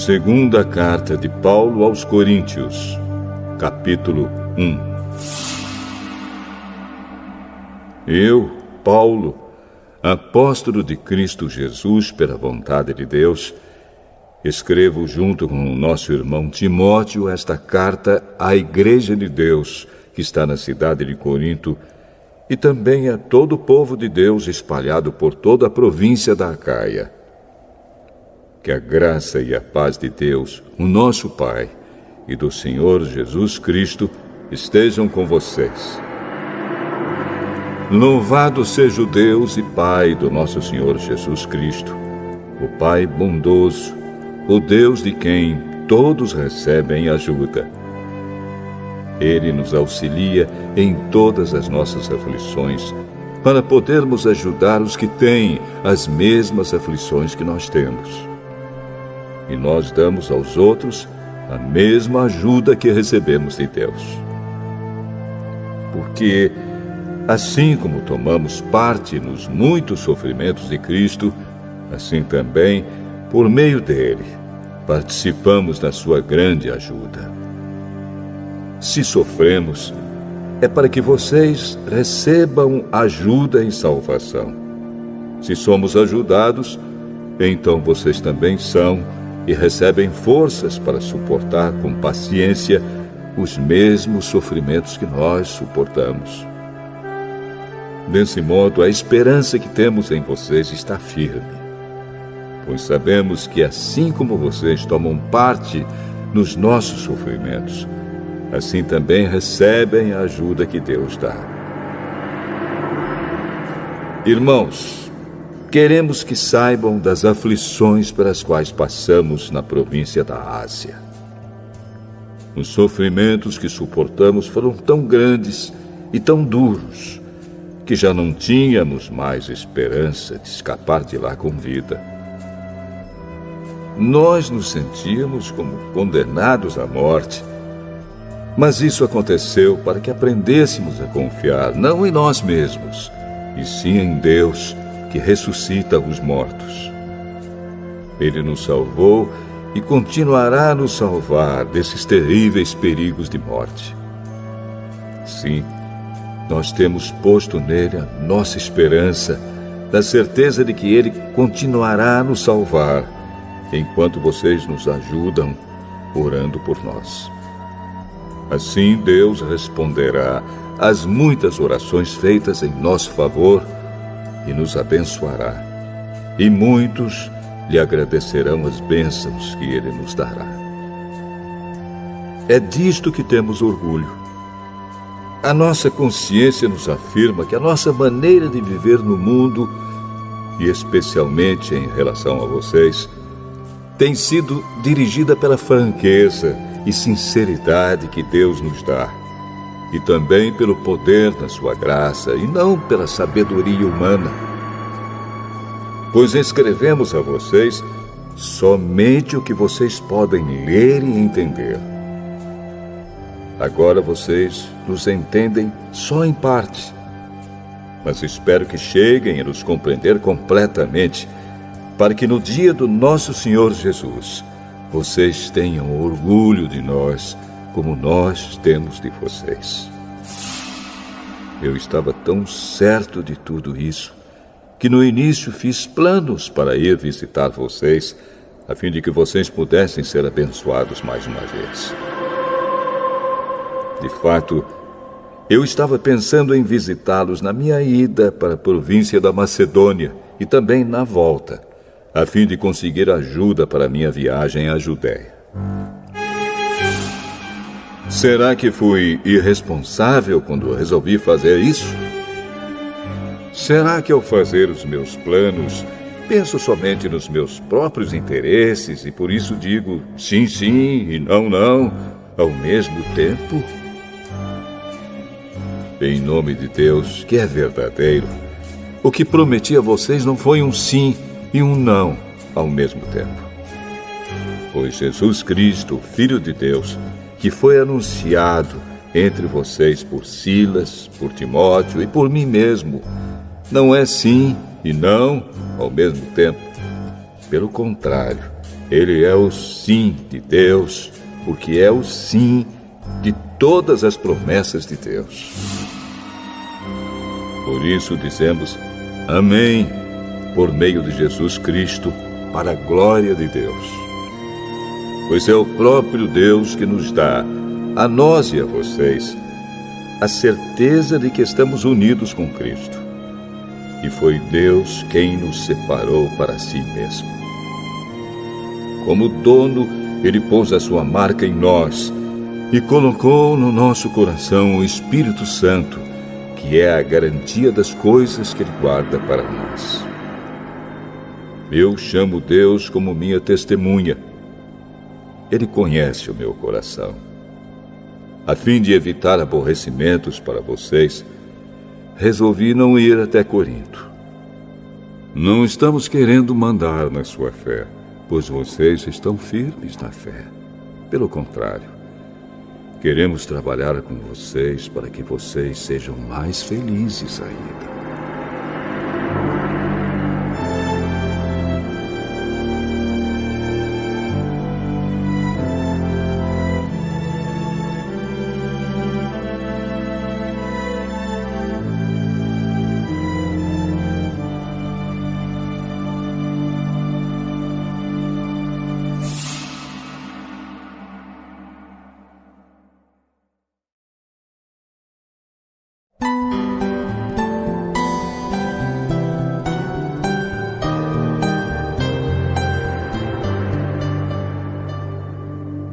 Segunda carta de Paulo aos Coríntios, capítulo 1. Eu, Paulo, apóstolo de Cristo Jesus pela vontade de Deus, escrevo junto com o nosso irmão Timóteo esta carta à Igreja de Deus que está na cidade de Corinto e também a todo o povo de Deus espalhado por toda a província da Acaia. Que a graça e a paz de Deus, o nosso Pai, e do Senhor Jesus Cristo estejam com vocês. Louvado seja o Deus e Pai do nosso Senhor Jesus Cristo, o Pai bondoso, o Deus de quem todos recebem ajuda. Ele nos auxilia em todas as nossas aflições, para podermos ajudar os que têm as mesmas aflições que nós temos. E nós damos aos outros a mesma ajuda que recebemos de Deus. Porque, assim como tomamos parte nos muitos sofrimentos de Cristo, assim também, por meio dele, participamos da sua grande ajuda. Se sofremos, é para que vocês recebam ajuda e salvação. Se somos ajudados, então vocês também são e recebem forças para suportar com paciência os mesmos sofrimentos que nós suportamos. Desse modo, a esperança que temos em vocês está firme, pois sabemos que assim como vocês tomam parte nos nossos sofrimentos, assim também recebem a ajuda que Deus dá. Irmãos, queremos que saibam das aflições pelas quais passamos na província da Ásia. Os sofrimentos que suportamos foram tão grandes e tão duros que já não tínhamos mais esperança de escapar de lá com vida. Nós nos sentíamos como condenados à morte, mas isso aconteceu para que aprendêssemos a confiar não em nós mesmos, e sim em Deus, que ressuscita os mortos. Ele nos salvou e continuará a nos salvar desses terríveis perigos de morte. Sim, nós temos posto nele a nossa esperança, da certeza de que ele continuará a nos salvar, enquanto vocês nos ajudam orando por nós. Assim Deus responderá às muitas orações feitas em nosso favor e nos abençoará. E muitos lhe agradecerão as bênçãos que ele nos dará. É disto que temos orgulho. A nossa consciência nos afirma que a nossa maneira de viver no mundo, e especialmente em relação a vocês, tem sido dirigida pela franqueza e sinceridade que Deus nos dá, e também pelo poder da sua graça, e não pela sabedoria humana. Pois escrevemos a vocês somente o que vocês podem ler e entender. Agora vocês nos entendem só em parte, mas espero que cheguem a nos compreender completamente, para que no dia do nosso Senhor Jesus, vocês tenham orgulho de nós, como nós temos de vocês. Eu estava tão certo de tudo isso, que no início fiz planos para ir visitar vocês, a fim de que vocês pudessem ser abençoados mais uma vez. De fato, eu estava pensando em visitá-los na minha ida para a província da Macedônia e também na volta, a fim de conseguir ajuda para minha viagem à Judéia. Será que fui irresponsável quando resolvi fazer isso? Será que ao fazer os meus planos, penso somente nos meus próprios interesses e por isso digo sim, sim e não, não, ao mesmo tempo? Em nome de Deus, que é verdadeiro, o que prometi a vocês não foi um sim e um não ao mesmo tempo. Pois Jesus Cristo, Filho de Deus, que foi anunciado entre vocês por Silas, por Timóteo e por mim mesmo, não é sim e não ao mesmo tempo. Pelo contrário, Ele é o sim de Deus, porque é o sim de todas as promessas de Deus. Por isso dizemos amém, por meio de Jesus Cristo, para a glória de Deus. Pois é o próprio Deus que nos dá, a nós e a vocês, a certeza de que estamos unidos com Cristo. E foi Deus quem nos separou para si mesmo. Como dono, Ele pôs a sua marca em nós e colocou no nosso coração o Espírito Santo, que é a garantia das coisas que Ele guarda para nós. Eu chamo Deus como minha testemunha. Ele conhece o meu coração. A fim de evitar aborrecimentos para vocês, resolvi não ir até Corinto. Não estamos querendo mandar na sua fé, pois vocês estão firmes na fé. Pelo contrário, queremos trabalhar com vocês para que vocês sejam mais felizes ainda.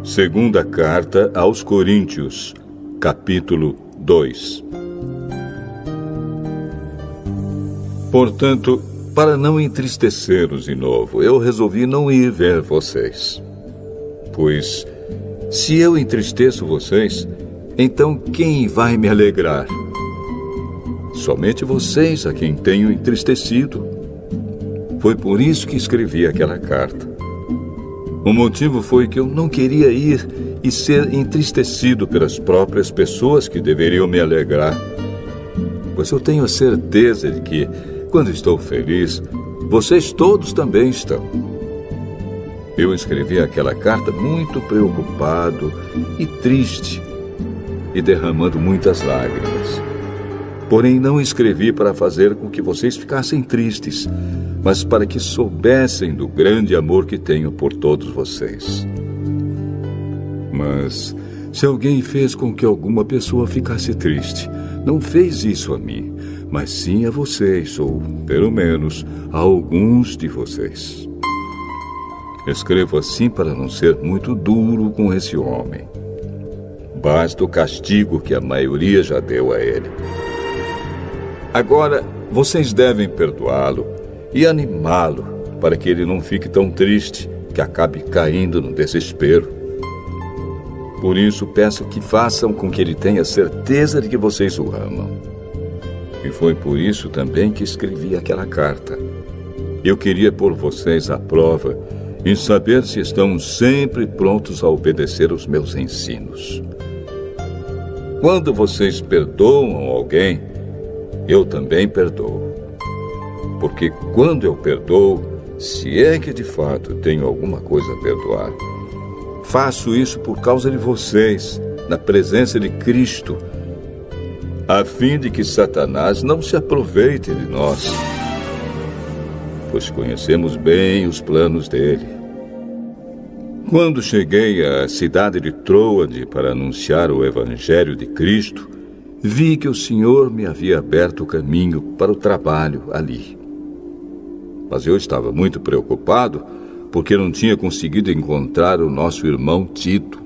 Segunda Carta aos Coríntios, capítulo 2. Portanto, para não entristecê-los de novo, eu resolvi não ir ver vocês. Pois, se eu entristeço vocês, então quem vai me alegrar? Somente vocês a quem tenho entristecido. Foi por isso que escrevi aquela carta. O motivo foi que eu não queria ir e ser entristecido pelas próprias pessoas que deveriam me alegrar. Pois eu tenho a certeza de que, quando estou feliz, vocês todos também estão. Eu escrevi aquela carta muito preocupado e triste e derramando muitas lágrimas. Porém, não escrevi para fazer com que vocês ficassem tristes, mas para que soubessem do grande amor que tenho por todos vocês. Mas, se alguém fez com que alguma pessoa ficasse triste, não fez isso a mim, mas sim a vocês, ou, pelo menos, a alguns de vocês. Escrevo assim para não ser muito duro com esse homem. Basta o castigo que a maioria já deu a ele. Agora, vocês devem perdoá-lo e animá-lo para que ele não fique tão triste que acabe caindo no desespero. Por isso, peço que façam com que ele tenha certeza de que vocês o amam. E foi por isso também que escrevi aquela carta. Eu queria pôr vocês à prova e saber se estão sempre prontos a obedecer os meus ensinos. Quando vocês perdoam alguém, eu também perdoo. Porque quando eu perdoo, se é que de fato tenho alguma coisa a perdoar, faço isso por causa de vocês, na presença de Cristo, a fim de que Satanás não se aproveite de nós, pois conhecemos bem os planos dele. Quando cheguei à cidade de Troade para anunciar o Evangelho de Cristo, vi que o Senhor me havia aberto o caminho para o trabalho ali. Mas eu estava muito preocupado porque não tinha conseguido encontrar o nosso irmão Tito.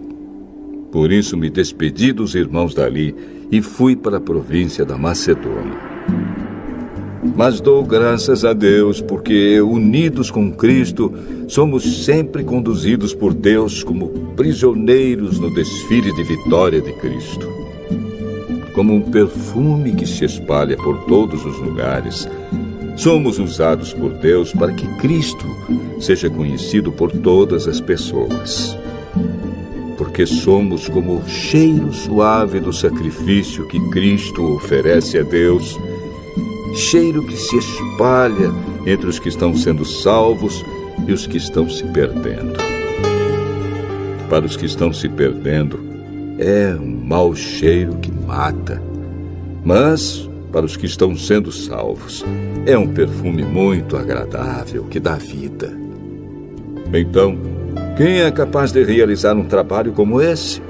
Por isso me despedi dos irmãos dali e fui para a província da Macedônia. Mas dou graças a Deus porque, unidos com Cristo, somos sempre conduzidos por Deus como prisioneiros no desfile de vitória de Cristo. Como um perfume que se espalha por todos os lugares, somos usados por Deus para que Cristo seja conhecido por todas as pessoas. Porque somos como o cheiro suave do sacrifício que Cristo oferece a Deus, cheiro que se espalha entre os que estão sendo salvos e os que estão se perdendo. Para os que estão se perdendo, é um mau cheiro que mata. Mas, para os que estão sendo salvos, é um perfume muito agradável que dá vida. Então, quem é capaz de realizar um trabalho como esse?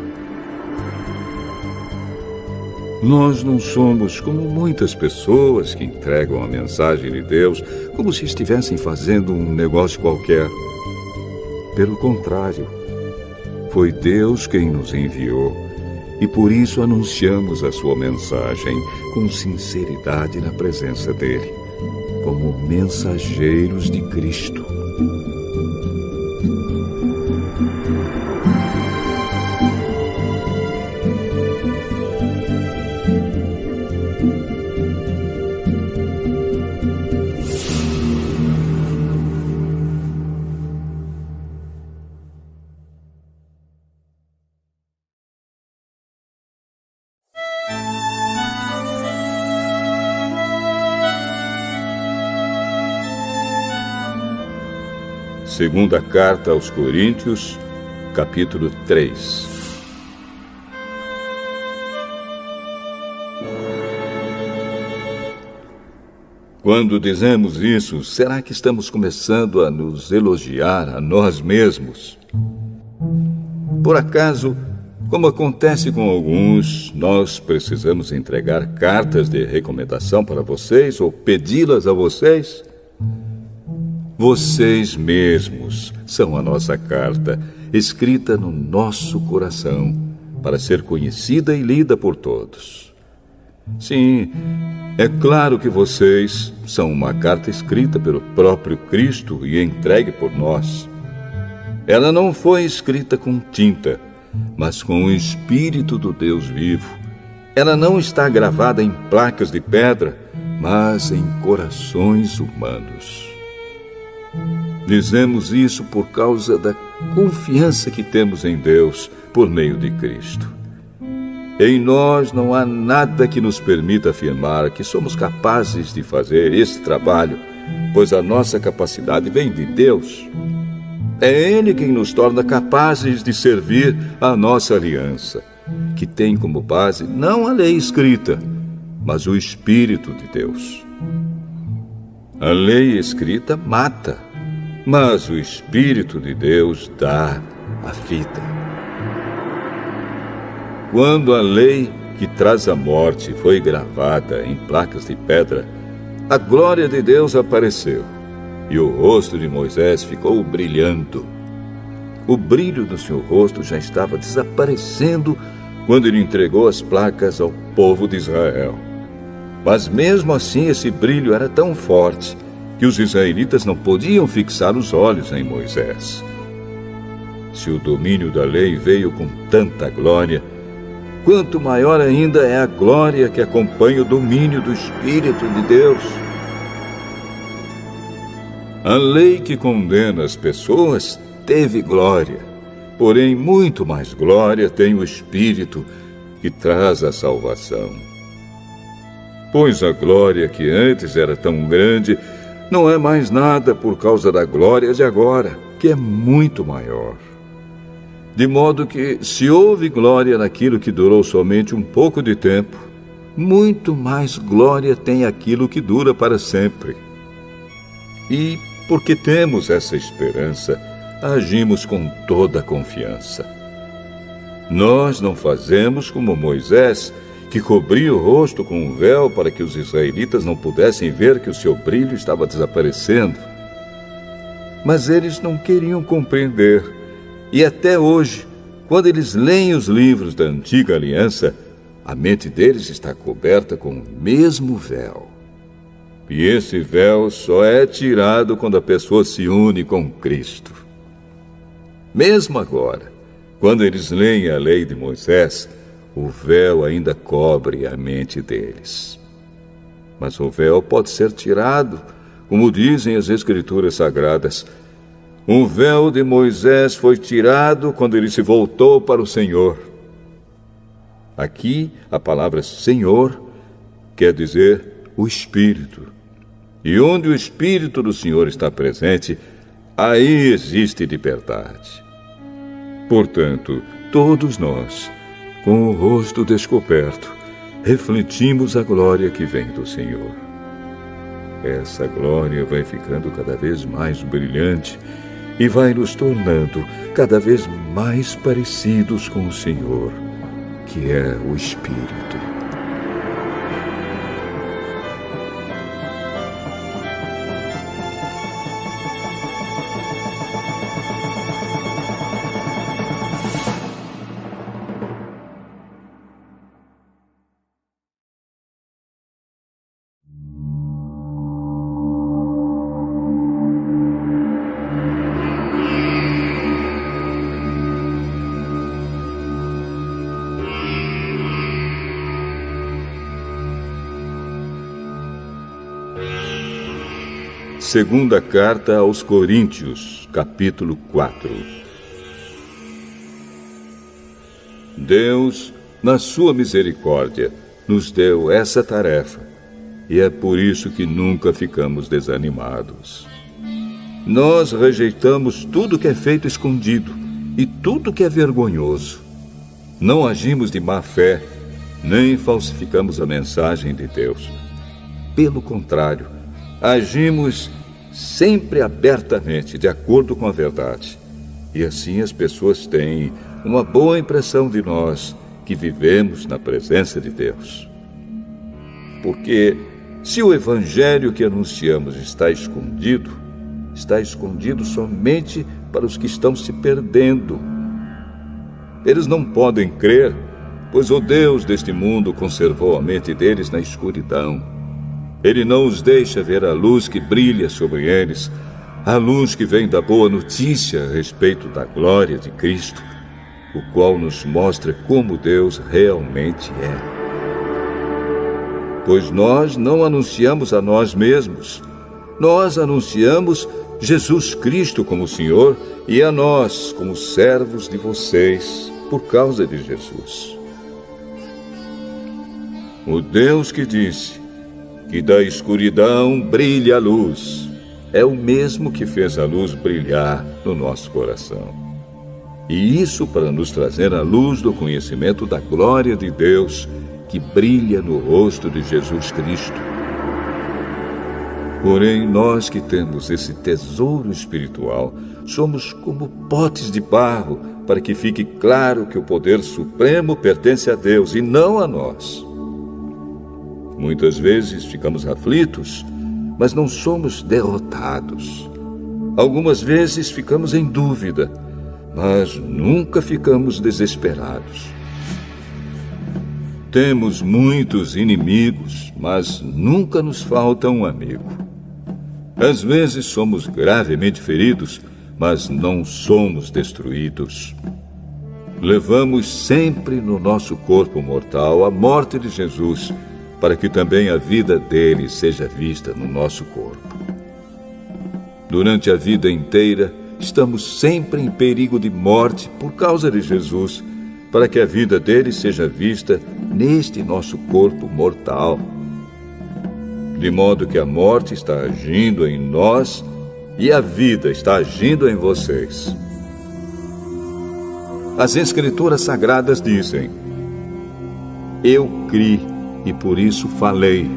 Nós não somos como muitas pessoas que entregam a mensagem de Deus como se estivessem fazendo um negócio qualquer. Pelo contrário, foi Deus quem nos enviou e por isso anunciamos a sua mensagem com sinceridade na presença dele, como mensageiros de Cristo. Segunda carta aos Coríntios, capítulo 3. Quando dizemos isso, será que estamos começando a nos elogiar a nós mesmos? Por acaso, como acontece com alguns, nós precisamos entregar cartas de recomendação para vocês ou pedi-las a vocês? Vocês mesmos são a nossa carta, escrita no nosso coração, para ser conhecida e lida por todos. Sim, é claro que vocês são uma carta escrita pelo próprio Cristo e entregue por nós. Ela não foi escrita com tinta, mas com o Espírito do Deus vivo. Ela não está gravada em placas de pedra, mas em corações humanos. Dizemos isso por causa da confiança que temos em Deus por meio de Cristo. Em nós não há nada que nos permita afirmar que somos capazes de fazer esse trabalho, pois a nossa capacidade vem de Deus. É Ele quem nos torna capazes de servir a nossa aliança, que tem como base não a lei escrita, mas o Espírito de Deus. A lei escrita mata, mas o Espírito de Deus dá a vida. Quando a lei que traz a morte foi gravada em placas de pedra, a glória de Deus apareceu e o rosto de Moisés ficou brilhando. O brilho do seu rosto já estava desaparecendo quando ele entregou as placas ao povo de Israel. Mas mesmo assim esse brilho era tão forte que os israelitas não podiam fixar os olhos em Moisés. Se o domínio da lei veio com tanta glória, quanto maior ainda é a glória que acompanha o domínio do Espírito de Deus. A lei que condena as pessoas teve glória, porém muito mais glória tem o Espírito que traz a salvação. Pois a glória que antes era tão grande não é mais nada por causa da glória de agora, que é muito maior. De modo que, se houve glória naquilo que durou somente um pouco de tempo, muito mais glória tem aquilo que dura para sempre. E, porque temos essa esperança, agimos com toda a confiança. Nós não fazemos como Moisés, que cobria o rosto com um véu para que os israelitas não pudessem ver que o seu brilho estava desaparecendo. Mas eles não queriam compreender. E até hoje, quando eles leem os livros da Antiga Aliança, a mente deles está coberta com o mesmo véu. E esse véu só é tirado quando a pessoa se une com Cristo. Mesmo agora, quando eles leem a lei de Moisés, o véu ainda cobre a mente deles. Mas o véu pode ser tirado, como dizem as Escrituras Sagradas. O véu de Moisés foi tirado quando ele se voltou para o Senhor. Aqui, a palavra Senhor quer dizer o Espírito. E onde o Espírito do Senhor está presente, aí existe liberdade. Portanto, todos nós, com o rosto descoberto, refletimos a glória que vem do Senhor. Essa glória vai ficando cada vez mais brilhante e vai nos tornando cada vez mais parecidos com o Senhor, que é o Espírito. Segunda Carta aos Coríntios, capítulo 4. Deus, na sua misericórdia, nos deu essa tarefa, e é por isso que nunca ficamos desanimados. Nós rejeitamos tudo que é feito escondido e tudo que é vergonhoso. Não agimos de má fé, nem falsificamos a mensagem de Deus. Pelo contrário, agimos sempre abertamente, de acordo com a verdade. E assim as pessoas têm uma boa impressão de nós, que vivemos na presença de Deus. Porque se o evangelho que anunciamos está escondido somente para os que estão se perdendo. Eles não podem crer, pois o Deus deste mundo conservou a mente deles na escuridão. Ele não os deixa ver a luz que brilha sobre eles, a luz que vem da boa notícia a respeito da glória de Cristo, o qual nos mostra como Deus realmente é. Pois nós não anunciamos a nós mesmos, nós anunciamos Jesus Cristo como Senhor e a nós como servos de vocês por causa de Jesus. O Deus que disse que da escuridão brilha a luz, é o mesmo que fez a luz brilhar no nosso coração. E isso para nos trazer a luz do conhecimento da glória de Deus que brilha no rosto de Jesus Cristo. Porém, nós que temos esse tesouro espiritual, somos como potes de barro, para que fique claro que o poder supremo pertence a Deus e não a nós. Muitas vezes ficamos aflitos, mas não somos derrotados. Algumas vezes ficamos em dúvida, mas nunca ficamos desesperados. Temos muitos inimigos, mas nunca nos falta um amigo. Às vezes somos gravemente feridos, mas não somos destruídos. Levamos sempre no nosso corpo mortal a morte de Jesus, para que também a vida dele seja vista no nosso corpo. Durante a vida inteira, estamos sempre em perigo de morte por causa de Jesus, para que a vida dele seja vista neste nosso corpo mortal. De modo que a morte está agindo em nós e a vida está agindo em vocês. As Escrituras Sagradas dizem: eu criei e por isso falei.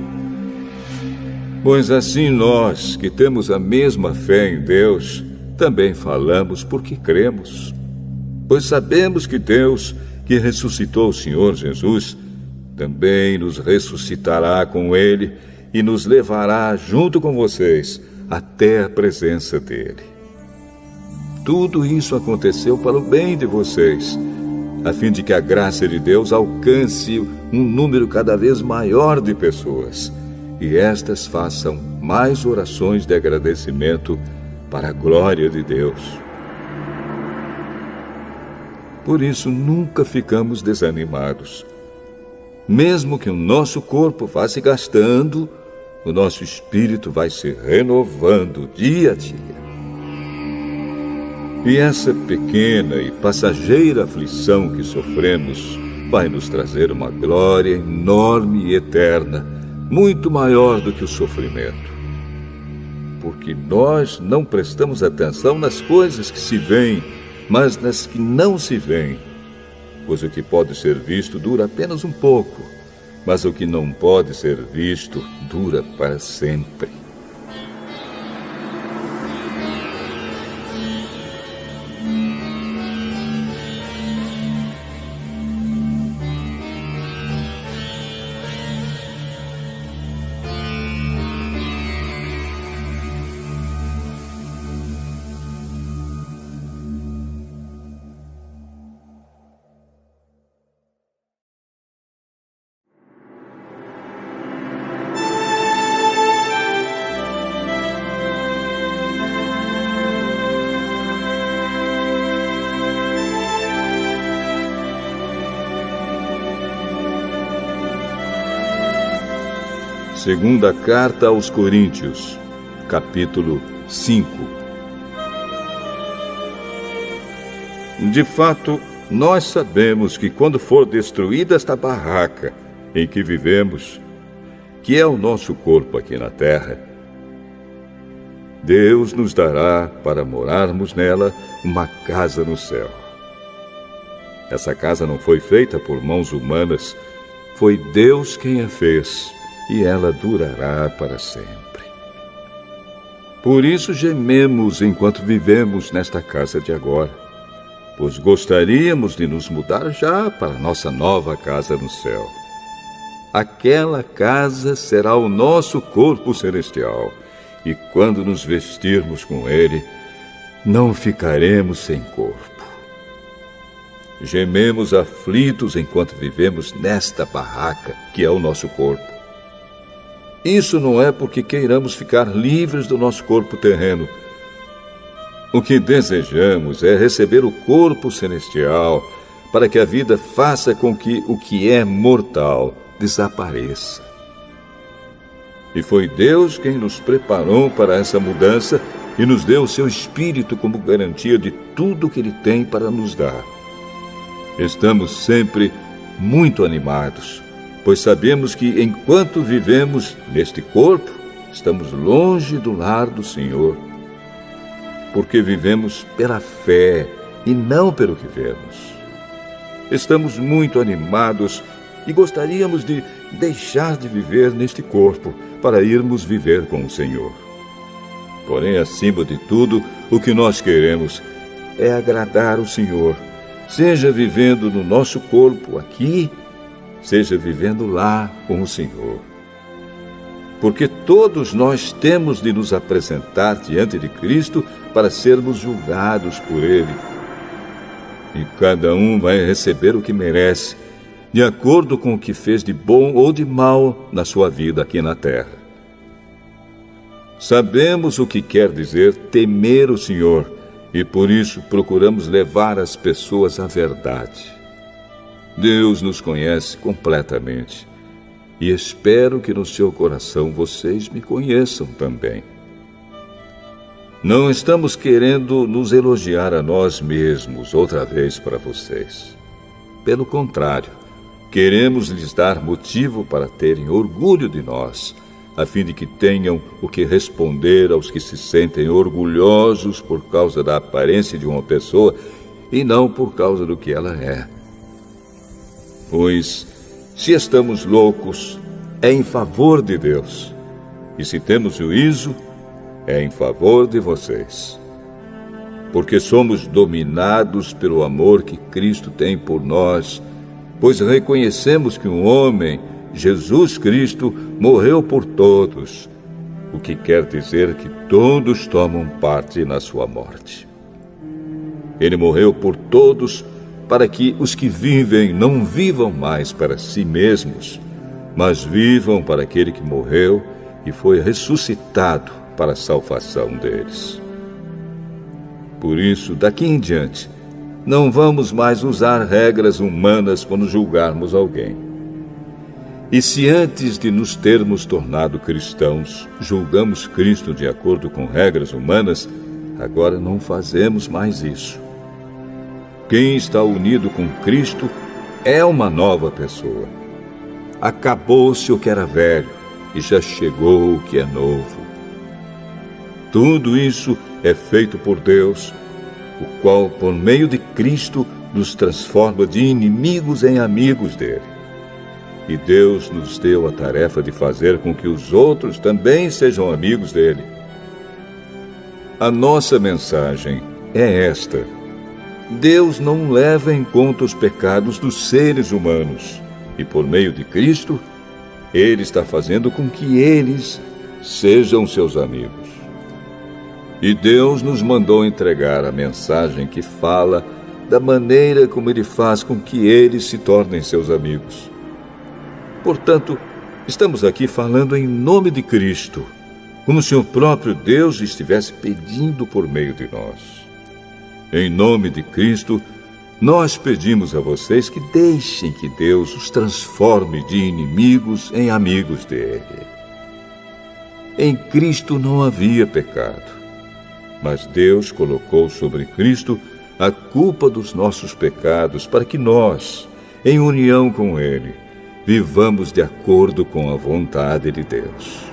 Pois assim nós, que temos a mesma fé em Deus, também falamos porque cremos. Pois sabemos que Deus, que ressuscitou o Senhor Jesus, também nos ressuscitará com Ele e nos levará junto com vocês até a presença dEle. Tudo isso aconteceu para o bem de vocês, a fim de que a graça de Deus alcance um número cada vez maior de pessoas, e estas façam mais orações de agradecimento para a glória de Deus. Por isso, nunca ficamos desanimados. Mesmo que o nosso corpo vá se gastando, o nosso espírito vai se renovando dia a dia. E essa pequena e passageira aflição que sofremos vai nos trazer uma glória enorme e eterna, muito maior do que o sofrimento. porque nós não prestamos atenção nas coisas que se veem, mas nas que não se veem. Pois o que pode ser visto dura apenas um pouco, mas o que não pode ser visto dura para sempre. Segunda Carta aos Coríntios, capítulo 5. De fato, nós sabemos que quando for destruída esta barraca em que vivemos, que é o nosso corpo aqui na terra, Deus nos dará para morarmos nela uma casa no céu. Essa casa não foi feita por mãos humanas, foi Deus quem a fez. E ela durará para sempre. Por isso gememos enquanto vivemos nesta casa de agora, pois gostaríamos de nos mudar já para nossa nova casa no céu. Aquela casa será o nosso corpo celestial, e quando nos vestirmos com ele, não ficaremos sem corpo. Gememos aflitos enquanto vivemos nesta barraca, que é o nosso corpo. Isso não é porque queiramos ficar livres do nosso corpo terreno. O que desejamos é receber o corpo celestial, para que a vida faça com que o que é mortal desapareça. E foi Deus quem nos preparou para essa mudança e nos deu o seu Espírito como garantia de tudo que Ele tem para nos dar. Estamos sempre muito animados, pois sabemos que enquanto vivemos neste corpo, estamos longe do lar do Senhor, porque vivemos pela fé e não pelo que vemos. Estamos muito animados e gostaríamos de deixar de viver neste corpo para irmos viver com o Senhor. Porém, acima de tudo, o que nós queremos é agradar o Senhor, seja vivendo no nosso corpo aqui, seja vivendo lá com o Senhor. Porque todos nós temos de nos apresentar diante de Cristo para sermos julgados por Ele. E cada um vai receber o que merece, de acordo com o que fez de bom ou de mal na sua vida aqui na terra. Sabemos o que quer dizer temer o Senhor, e por isso procuramos levar as pessoas à verdade. Deus nos conhece completamente, e espero que no seu coração vocês me conheçam também. Não estamos querendo nos elogiar a nós mesmos outra vez para vocês. Pelo contrário, queremos lhes dar motivo para terem orgulho de nós, a fim de que tenham o que responder aos que se sentem orgulhosos por causa da aparência de uma pessoa e não por causa do que ela é. Pois, se estamos loucos, é em favor de Deus. E se temos juízo, é em favor de vocês. Porque somos dominados pelo amor que Cristo tem por nós, pois reconhecemos que um homem, Jesus Cristo, morreu por todos, o que quer dizer que todos tomam parte na sua morte. Ele morreu por todos, para que os que vivem não vivam mais para si mesmos, mas vivam para aquele que morreu e foi ressuscitado para a salvação deles. Por isso, daqui em diante, não vamos mais usar regras humanas quando julgarmos alguém. E se antes de nos termos tornado cristãos, julgamos Cristo de acordo com regras humanas, agora não fazemos mais isso. Quem está unido com Cristo é uma nova pessoa. Acabou-se o que era velho e já chegou o que é novo. tudo isso é feito por Deus, o qual, por meio de Cristo, nos transforma de inimigos em amigos dele. E Deus nos deu a tarefa de fazer com que os outros também sejam amigos dele. A nossa mensagem é esta: Deus não leva em conta os pecados dos seres humanos, e por meio de Cristo, Ele está fazendo com que eles sejam seus amigos. E Deus nos mandou entregar a mensagem que fala da maneira como Ele faz com que eles se tornem seus amigos. Portanto, estamos aqui falando em nome de Cristo, como se o próprio Deus estivesse pedindo por meio de nós. Em nome de Cristo, nós pedimos a vocês que deixem que Deus os transforme de inimigos em amigos dele. Em Cristo não havia pecado, mas Deus colocou sobre Cristo a culpa dos nossos pecados para que nós, em união com Ele, vivamos de acordo com a vontade de Deus.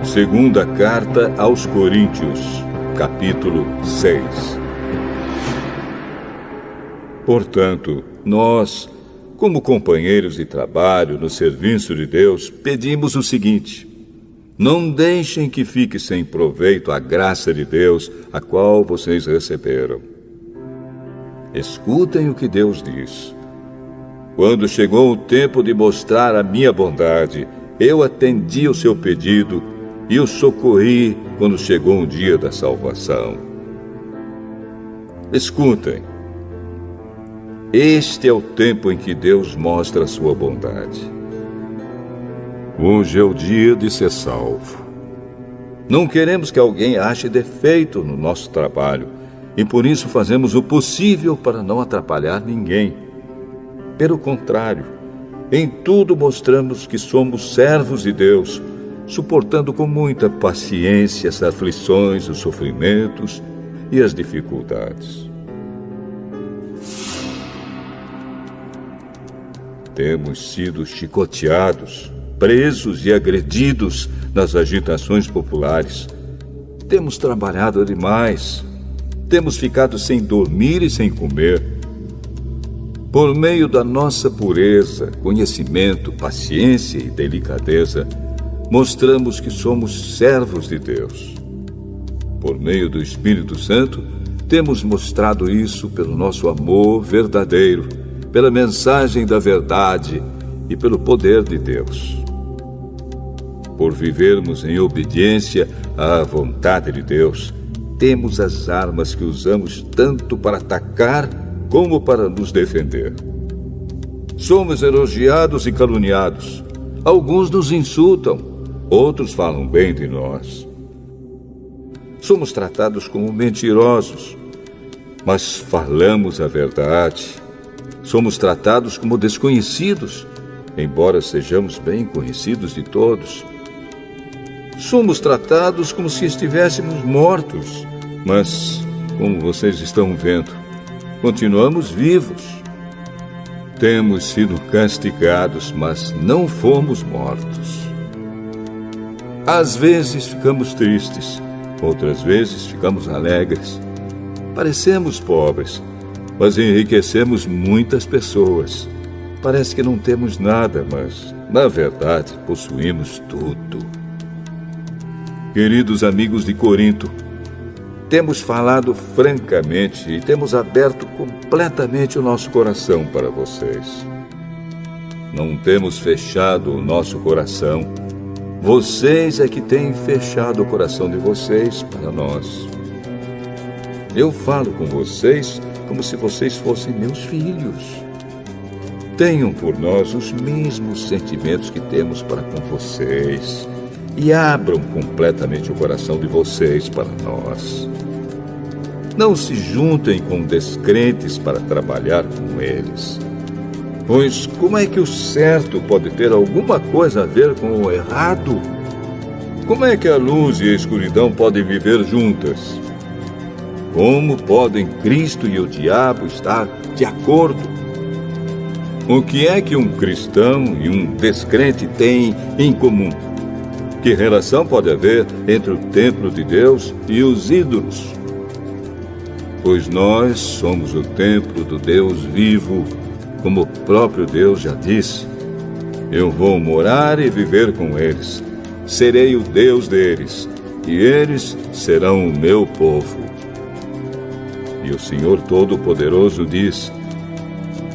Segunda Carta aos Coríntios, capítulo 6. Portanto, nós, como companheiros de trabalho no serviço de Deus, pedimos o seguinte: não deixem que fique sem proveito a graça de Deus, a qual vocês receberam. Escutem o que Deus diz. Quando chegou o tempo de mostrar a minha bondade, eu atendi o seu pedido e o socorri quando chegou o dia da salvação. Escutem. Este é o tempo em que Deus mostra a sua bondade. Hoje é o dia de ser salvo. Não queremos que alguém ache defeito no nosso trabalho e por isso fazemos o possível para não atrapalhar ninguém. Pelo contrário, em tudo mostramos que somos servos de Deus, suportando com muita paciência as aflições, os sofrimentos e as dificuldades. Temos sido chicoteados, presos e agredidos nas agitações populares. Temos trabalhado demais. Temos ficado sem dormir e sem comer. Por meio da nossa pureza, conhecimento, paciência e delicadeza, mostramos que somos servos de Deus. Por meio do Espírito Santo, temos mostrado isso pelo nosso amor verdadeiro, pela mensagem da verdade e pelo poder de Deus. Por vivermos em obediência à vontade de Deus, temos as armas que usamos tanto para atacar como para nos defender. Somos elogiados e caluniados. Alguns nos insultam. Outros falam bem de nós. Somos tratados como mentirosos, mas falamos a verdade. Somos tratados como desconhecidos, embora sejamos bem conhecidos de todos. Somos tratados como se estivéssemos mortos, mas, como vocês estão vendo, continuamos vivos. Temos sido castigados, mas não fomos mortos. Às vezes ficamos tristes, outras vezes ficamos alegres. Parecemos pobres, mas enriquecemos muitas pessoas. Parece que não temos nada, mas, na verdade, possuímos tudo. Queridos amigos de Corinto, temos falado francamente e temos aberto completamente o nosso coração para vocês. Não temos fechado o nosso coração. Vocês é que têm fechado o coração de vocês para nós. Eu falo com vocês como se vocês fossem meus filhos. Tenham por nós os mesmos sentimentos que temos para com vocês e abram completamente o coração de vocês para nós. Não se juntem com descrentes para trabalhar com eles. Pois como é que o certo pode ter alguma coisa a ver com o errado? Como é que a luz e a escuridão podem viver juntas? Como podem Cristo e o diabo estar de acordo? O que é que um cristão e um descrente têm em comum? Que relação pode haver entre o templo de Deus e os ídolos? Pois nós somos o templo do Deus vivo, como o próprio Deus já disse. Eu vou morar e viver com eles. Serei o Deus deles, e eles serão o meu povo. E o Senhor Todo-Poderoso diz: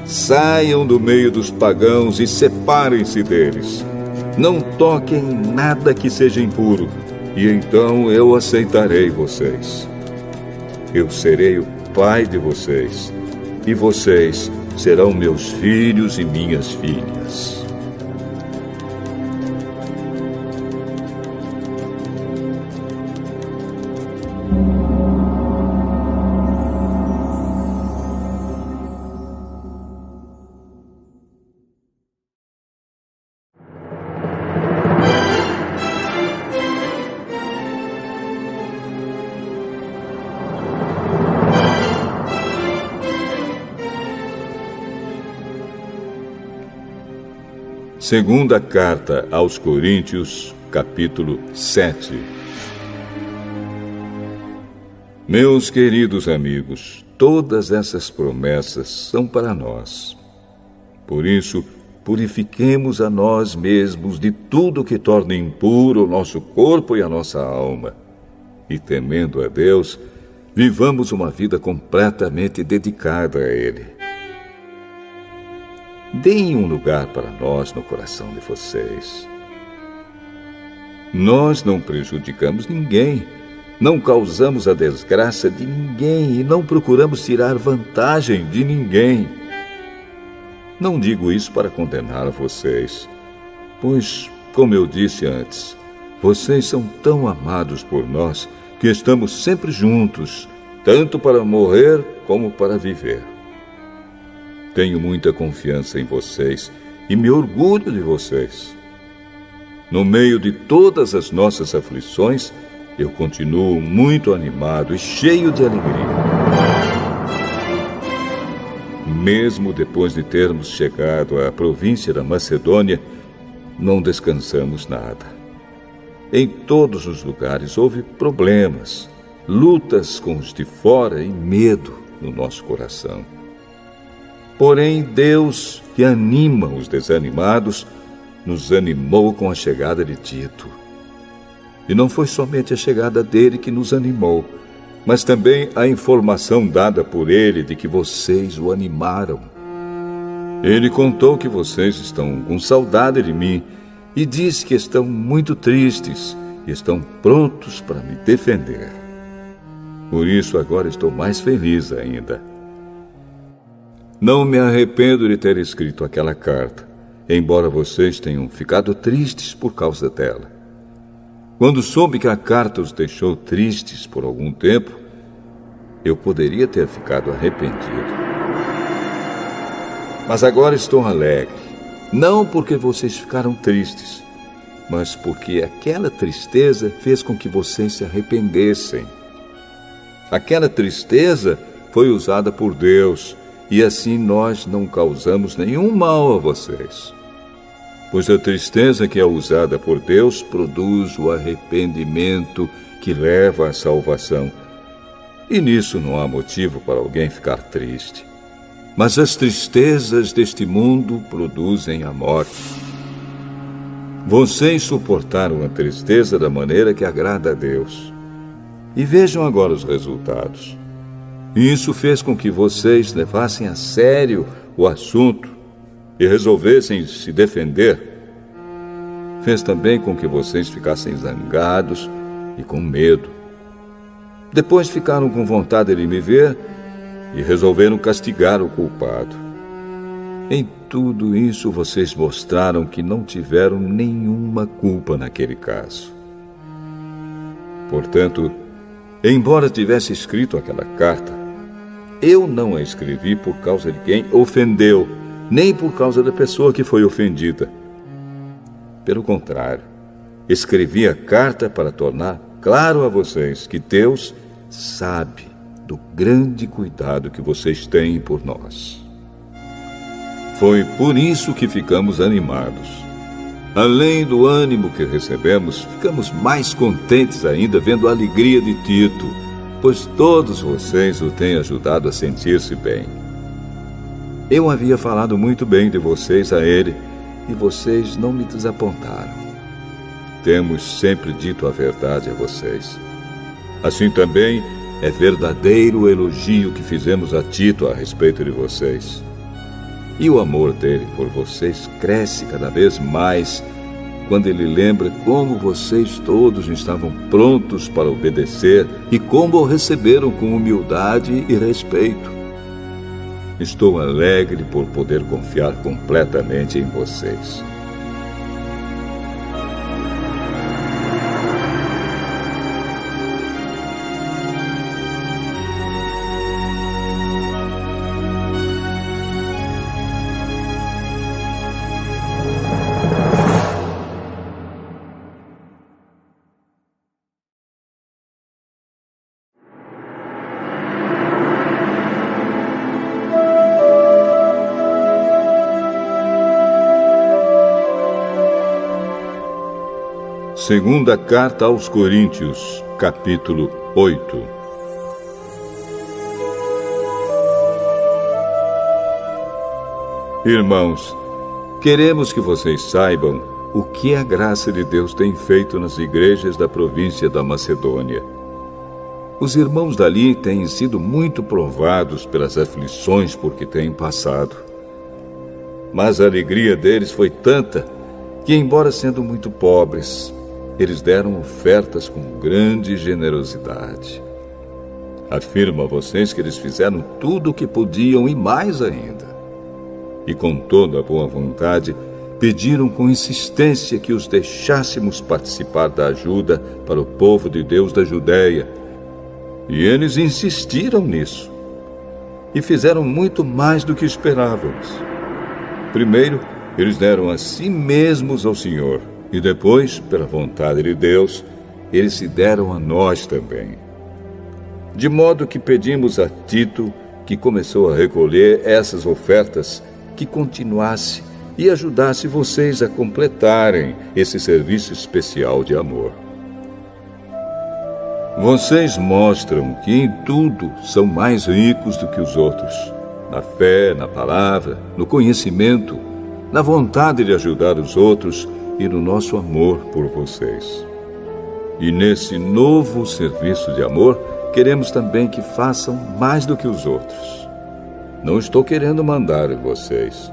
saiam do meio dos pagãos e separem-se deles. Não toquem em nada que seja impuro, e então eu aceitarei vocês. Eu serei o pai de vocês, e vocês serão meus filhos e minhas filhas. Segunda Carta aos Coríntios, capítulo 7. Meus queridos amigos, todas essas promessas são para nós. Por isso, purifiquemos a nós mesmos de tudo que torne impuro o nosso corpo e a nossa alma. E, temendo a Deus, vivamos uma vida completamente dedicada a Ele. Deem um lugar para nós no coração de vocês. Nós não prejudicamos ninguém, não causamos a desgraça de ninguém e não procuramos tirar vantagem de ninguém. Não digo isso para condenar vocês, pois, como eu disse antes, vocês são tão amados por nós que estamos sempre juntos, tanto para morrer como para viver. Tenho muita confiança em vocês e me orgulho de vocês. No meio de todas as nossas aflições, eu continuo muito animado e cheio de alegria. Mesmo depois de termos chegado à província da Macedônia, não descansamos nada. Em todos os lugares houve problemas, lutas com os de fora e medo no nosso coração. Porém, Deus, que anima os desanimados, nos animou com a chegada de Tito. E não foi somente a chegada dele que nos animou, mas também a informação dada por ele de que vocês o animaram. Ele contou que vocês estão com saudade de mim e disse que estão muito tristes e estão prontos para me defender. Por isso, agora estou mais feliz ainda. Não me arrependo de ter escrito aquela carta, embora vocês tenham ficado tristes por causa dela. Quando soube que a carta os deixou tristes por algum tempo, eu poderia ter ficado arrependido. Mas agora estou alegre, não porque vocês ficaram tristes, mas porque aquela tristeza fez com que vocês se arrependessem. Aquela tristeza foi usada por Deus, e assim nós não causamos nenhum mal a vocês. Pois a tristeza que é usada por Deus produz o arrependimento que leva à salvação. E nisso não há motivo para alguém ficar triste. Mas as tristezas deste mundo produzem a morte. Vocês suportaram a tristeza da maneira que agrada a Deus. E vejam agora os resultados. Isso fez com que vocês levassem a sério o assunto e resolvessem se defender, fez também com que vocês ficassem zangados e com medo. Depois ficaram com vontade de me ver e resolveram castigar o culpado. Em tudo isso, vocês mostraram que não tiveram nenhuma culpa naquele caso. Portanto, embora tivesse escrito aquela carta, eu não a escrevi por causa de quem ofendeu, nem por causa da pessoa que foi ofendida. Pelo contrário, escrevi a carta para tornar claro a vocês que Deus sabe do grande cuidado que vocês têm por nós. Foi por isso que ficamos animados. Além do ânimo que recebemos, ficamos mais contentes ainda vendo a alegria de Tito, pois todos vocês o têm ajudado a sentir-se bem. Eu havia falado muito bem de vocês a ele, e vocês não me desapontaram. Temos sempre dito a verdade a vocês. Assim também é verdadeiro o elogio que fizemos a Tito a respeito de vocês. E o amor dele por vocês cresce cada vez mais quando ele lembra como vocês todos estavam prontos para obedecer e como o receberam com humildade e respeito. Estou alegre por poder confiar completamente em vocês. Segunda Carta aos Coríntios, capítulo 8. Irmãos, queremos que vocês saibam o que a graça de Deus tem feito nas igrejas da província da Macedônia. Os irmãos dali têm sido muito provados pelas aflições por que têm passado. Mas a alegria deles foi tanta que, embora sendo muito pobres, eles deram ofertas com grande generosidade. Afirmo a vocês que eles fizeram tudo o que podiam e mais ainda. E com toda a boa vontade, pediram com insistência que os deixássemos participar da ajuda para o povo de Deus da Judéia. E eles insistiram nisso. E fizeram muito mais do que esperávamos. Primeiro, eles deram a si mesmos ao Senhor. E depois, pela vontade de Deus, eles se deram a nós também. De modo que pedimos a Tito, que começou a recolher essas ofertas, que continuasse e ajudasse vocês a completarem esse serviço especial de amor. Vocês mostram que em tudo são mais ricos do que os outros, na fé, na palavra, no conhecimento, na vontade de ajudar os outros e no nosso amor por vocês. E nesse novo serviço de amor, queremos também que façam mais do que os outros. Não estou querendo mandar em vocês.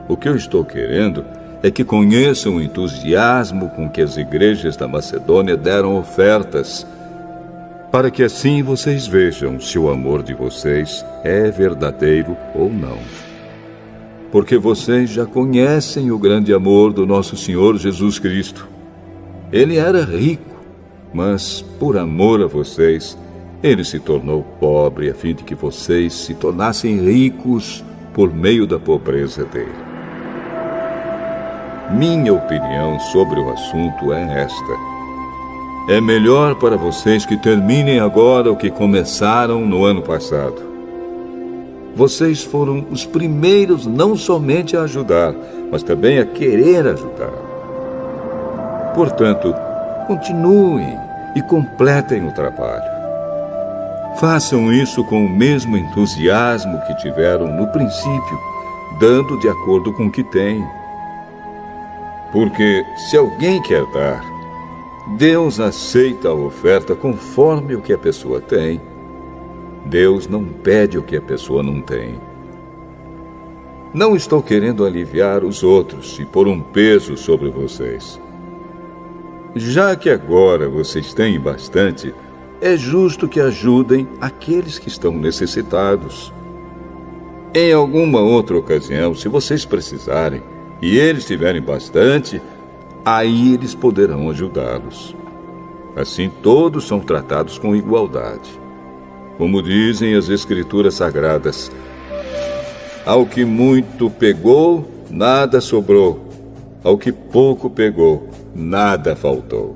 O que eu estou querendo é que conheçam o entusiasmo com que as igrejas da Macedônia deram ofertas, para que assim vocês vejam se o amor de vocês é verdadeiro ou não. Porque vocês já conhecem o grande amor do nosso Senhor Jesus Cristo. Ele era rico, mas por amor a vocês, ele se tornou pobre a fim de que vocês se tornassem ricos por meio da pobreza dele. Minha opinião sobre o assunto é esta: é melhor para vocês que terminem agora o que começaram no ano passado. Vocês foram os primeiros não somente a ajudar, mas também a querer ajudar. Portanto, continuem e completem o trabalho. Façam isso com o mesmo entusiasmo que tiveram no princípio, dando de acordo com o que têm. Porque se alguém quer dar, Deus aceita a oferta conforme o que a pessoa tem. Deus não pede o que a pessoa não tem. Não estou querendo aliviar os outros e pôr um peso sobre vocês. Já que agora vocês têm bastante, é justo que ajudem aqueles que estão necessitados. Em alguma outra ocasião, se vocês precisarem e eles tiverem bastante, aí eles poderão ajudá-los. Assim, todos são tratados com igualdade. Como dizem as Escrituras Sagradas, ao que muito pegou, nada sobrou. Ao que pouco pegou, nada faltou.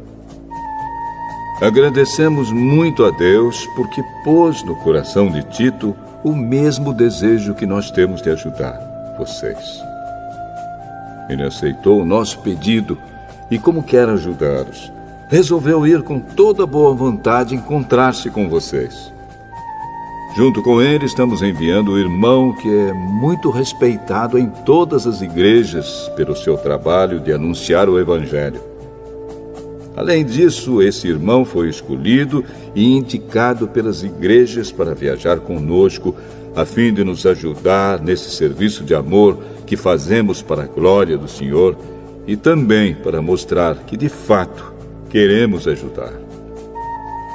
Agradecemos muito a Deus porque pôs no coração de Tito o mesmo desejo que nós temos de ajudar vocês. Ele aceitou o nosso pedido e, como quer ajudá-los, resolveu ir com toda boa vontade encontrar-se com vocês. Junto com ele, estamos enviando o irmão que é muito respeitado em todas as igrejas pelo seu trabalho de anunciar o Evangelho. Além disso, esse irmão foi escolhido e indicado pelas igrejas para viajar conosco, a fim de nos ajudar nesse serviço de amor que fazemos para a glória do Senhor e também para mostrar que, de fato, queremos ajudar.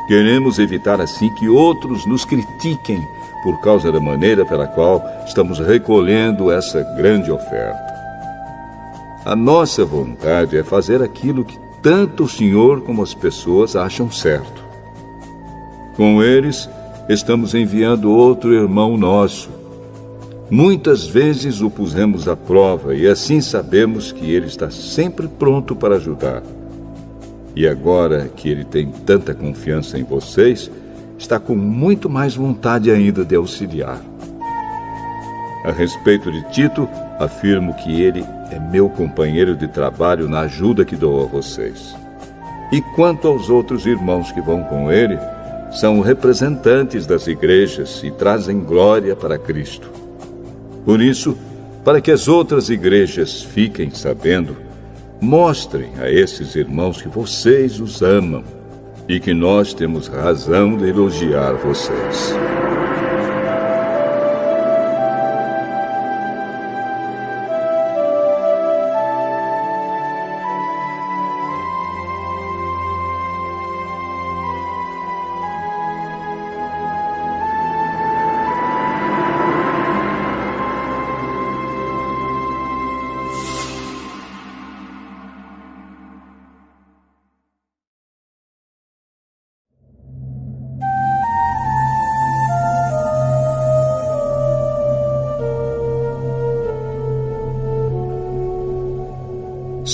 Queremos evitar assim que outros nos critiquem por causa da maneira pela qual estamos recolhendo essa grande oferta. A nossa vontade é fazer aquilo que tanto o Senhor como as pessoas acham certo. Com eles, estamos enviando outro irmão nosso. Muitas vezes o pusemos à prova e assim sabemos que ele está sempre pronto para ajudar. E agora que ele tem tanta confiança em vocês, está com muito mais vontade ainda de auxiliar. A respeito de Tito, afirmo que ele é meu companheiro de trabalho na ajuda que dou a vocês. E quanto aos outros irmãos que vão com ele, são representantes das igrejas e trazem glória para Cristo. Por isso, para que as outras igrejas fiquem sabendo, mostrem a esses irmãos que vocês os amam e que nós temos razão de elogiar vocês.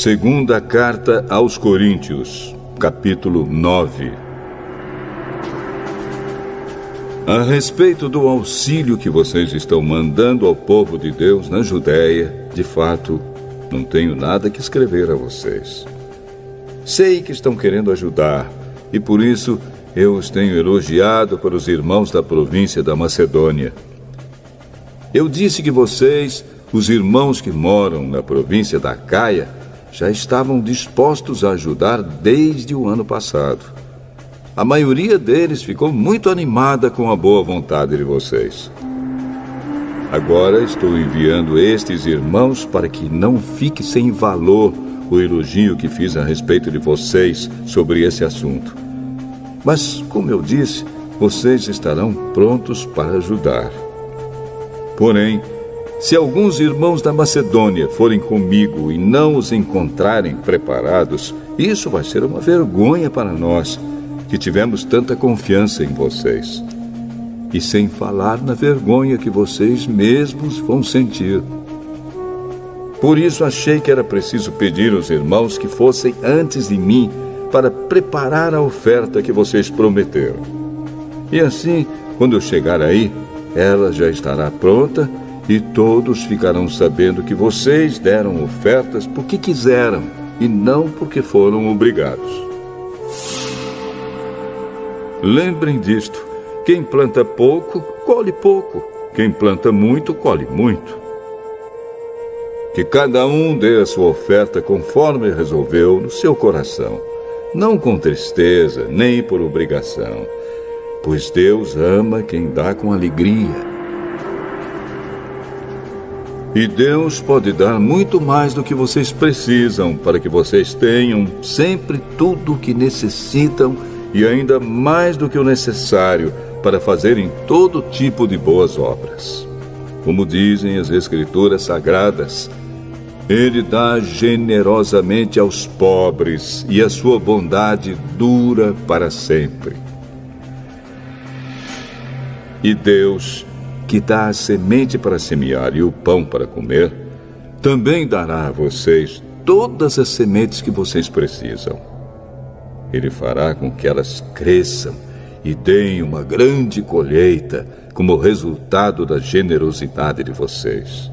Segunda Carta aos Coríntios, capítulo 9. A respeito do auxílio que vocês estão mandando ao povo de Deus na Judéia, de fato, não tenho nada que escrever a vocês. Sei que estão querendo ajudar, e por isso eu os tenho elogiado para os irmãos da província da Macedônia. Eu disse que vocês, os irmãos que moram na província da Acaia, já estavam dispostos a ajudar desde o ano passado. A maioria deles ficou muito animada com a boa vontade de vocês. Agora estou enviando estes irmãos para que não fique sem valor o elogio que fiz a respeito de vocês sobre esse assunto. Mas, como eu disse, vocês estarão prontos para ajudar. Porém, se alguns irmãos da Macedônia forem comigo e não os encontrarem preparados, isso vai ser uma vergonha para nós, que tivemos tanta confiança em vocês. E sem falar na vergonha que vocês mesmos vão sentir. Por isso achei que era preciso pedir aos irmãos que fossem antes de mim para preparar a oferta que vocês prometeram. E assim, quando eu chegar aí, ela já estará pronta e todos ficarão sabendo que vocês deram ofertas porque quiseram e não porque foram obrigados. Lembrem disto: quem planta pouco, colhe pouco. Quem planta muito, colhe muito. Que cada um dê a sua oferta conforme resolveu no seu coração, não com tristeza, nem por obrigação, pois Deus ama quem dá com alegria. E Deus pode dar muito mais do que vocês precisam para que vocês tenham sempre tudo o que necessitam e ainda mais do que o necessário para fazerem todo tipo de boas obras. Como dizem as Escrituras Sagradas, Ele dá generosamente aos pobres e a sua bondade dura para sempre. E Deus, que dá a semente para semear e o pão para comer, também dará a vocês todas as sementes que vocês precisam. Ele fará com que elas cresçam e deem uma grande colheita como resultado da generosidade de vocês.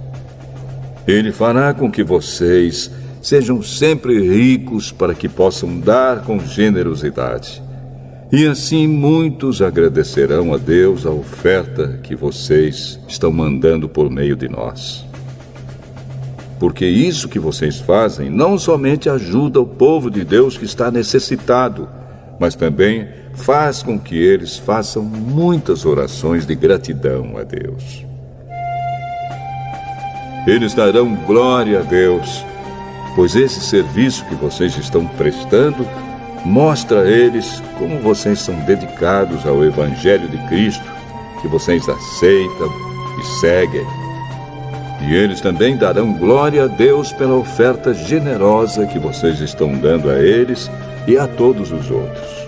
Ele fará com que vocês sejam sempre ricos para que possam dar com generosidade. E assim muitos agradecerão a Deus a oferta que vocês estão mandando por meio de nós. Porque isso que vocês fazem não somente ajuda o povo de Deus que está necessitado, mas também faz com que eles façam muitas orações de gratidão a Deus. Eles darão glória a Deus, pois esse serviço que vocês estão prestando mostra a eles como vocês são dedicados ao Evangelho de Cristo, que vocês aceitam e seguem. E eles também darão glória a Deus pela oferta generosa que vocês estão dando a eles e a todos os outros.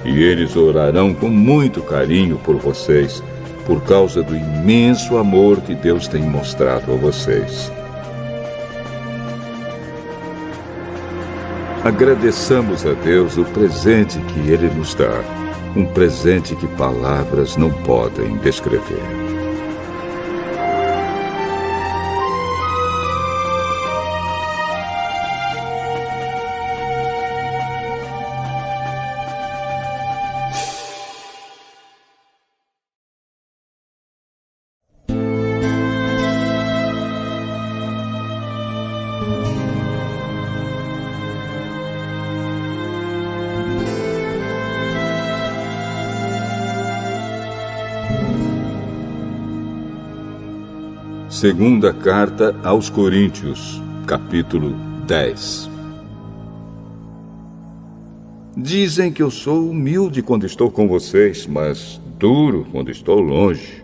E eles orarão com muito carinho por vocês, por causa do imenso amor que Deus tem mostrado a vocês. Agradeçamos a Deus o presente que Ele nos dá, um presente que palavras não podem descrever. Segunda Carta aos Coríntios, capítulo 10. Dizem que eu sou humilde quando estou com vocês, mas duro quando estou longe.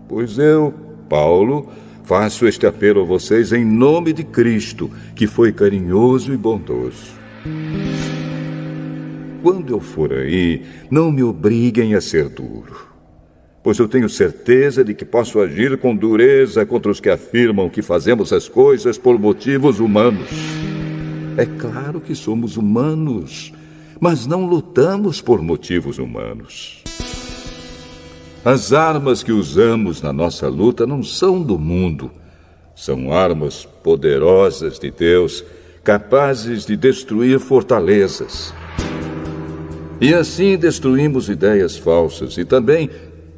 Pois eu, Paulo, faço este apelo a vocês em nome de Cristo, que foi carinhoso e bondoso. Quando eu for aí, não me obriguem a ser duro, pois eu tenho certeza de que posso agir com dureza contra os que afirmam que fazemos as coisas por motivos humanos. É claro que somos humanos, mas não lutamos por motivos humanos. As armas que usamos na nossa luta não são do mundo. São armas poderosas de Deus, capazes de destruir fortalezas. E assim destruímos ideias falsas e também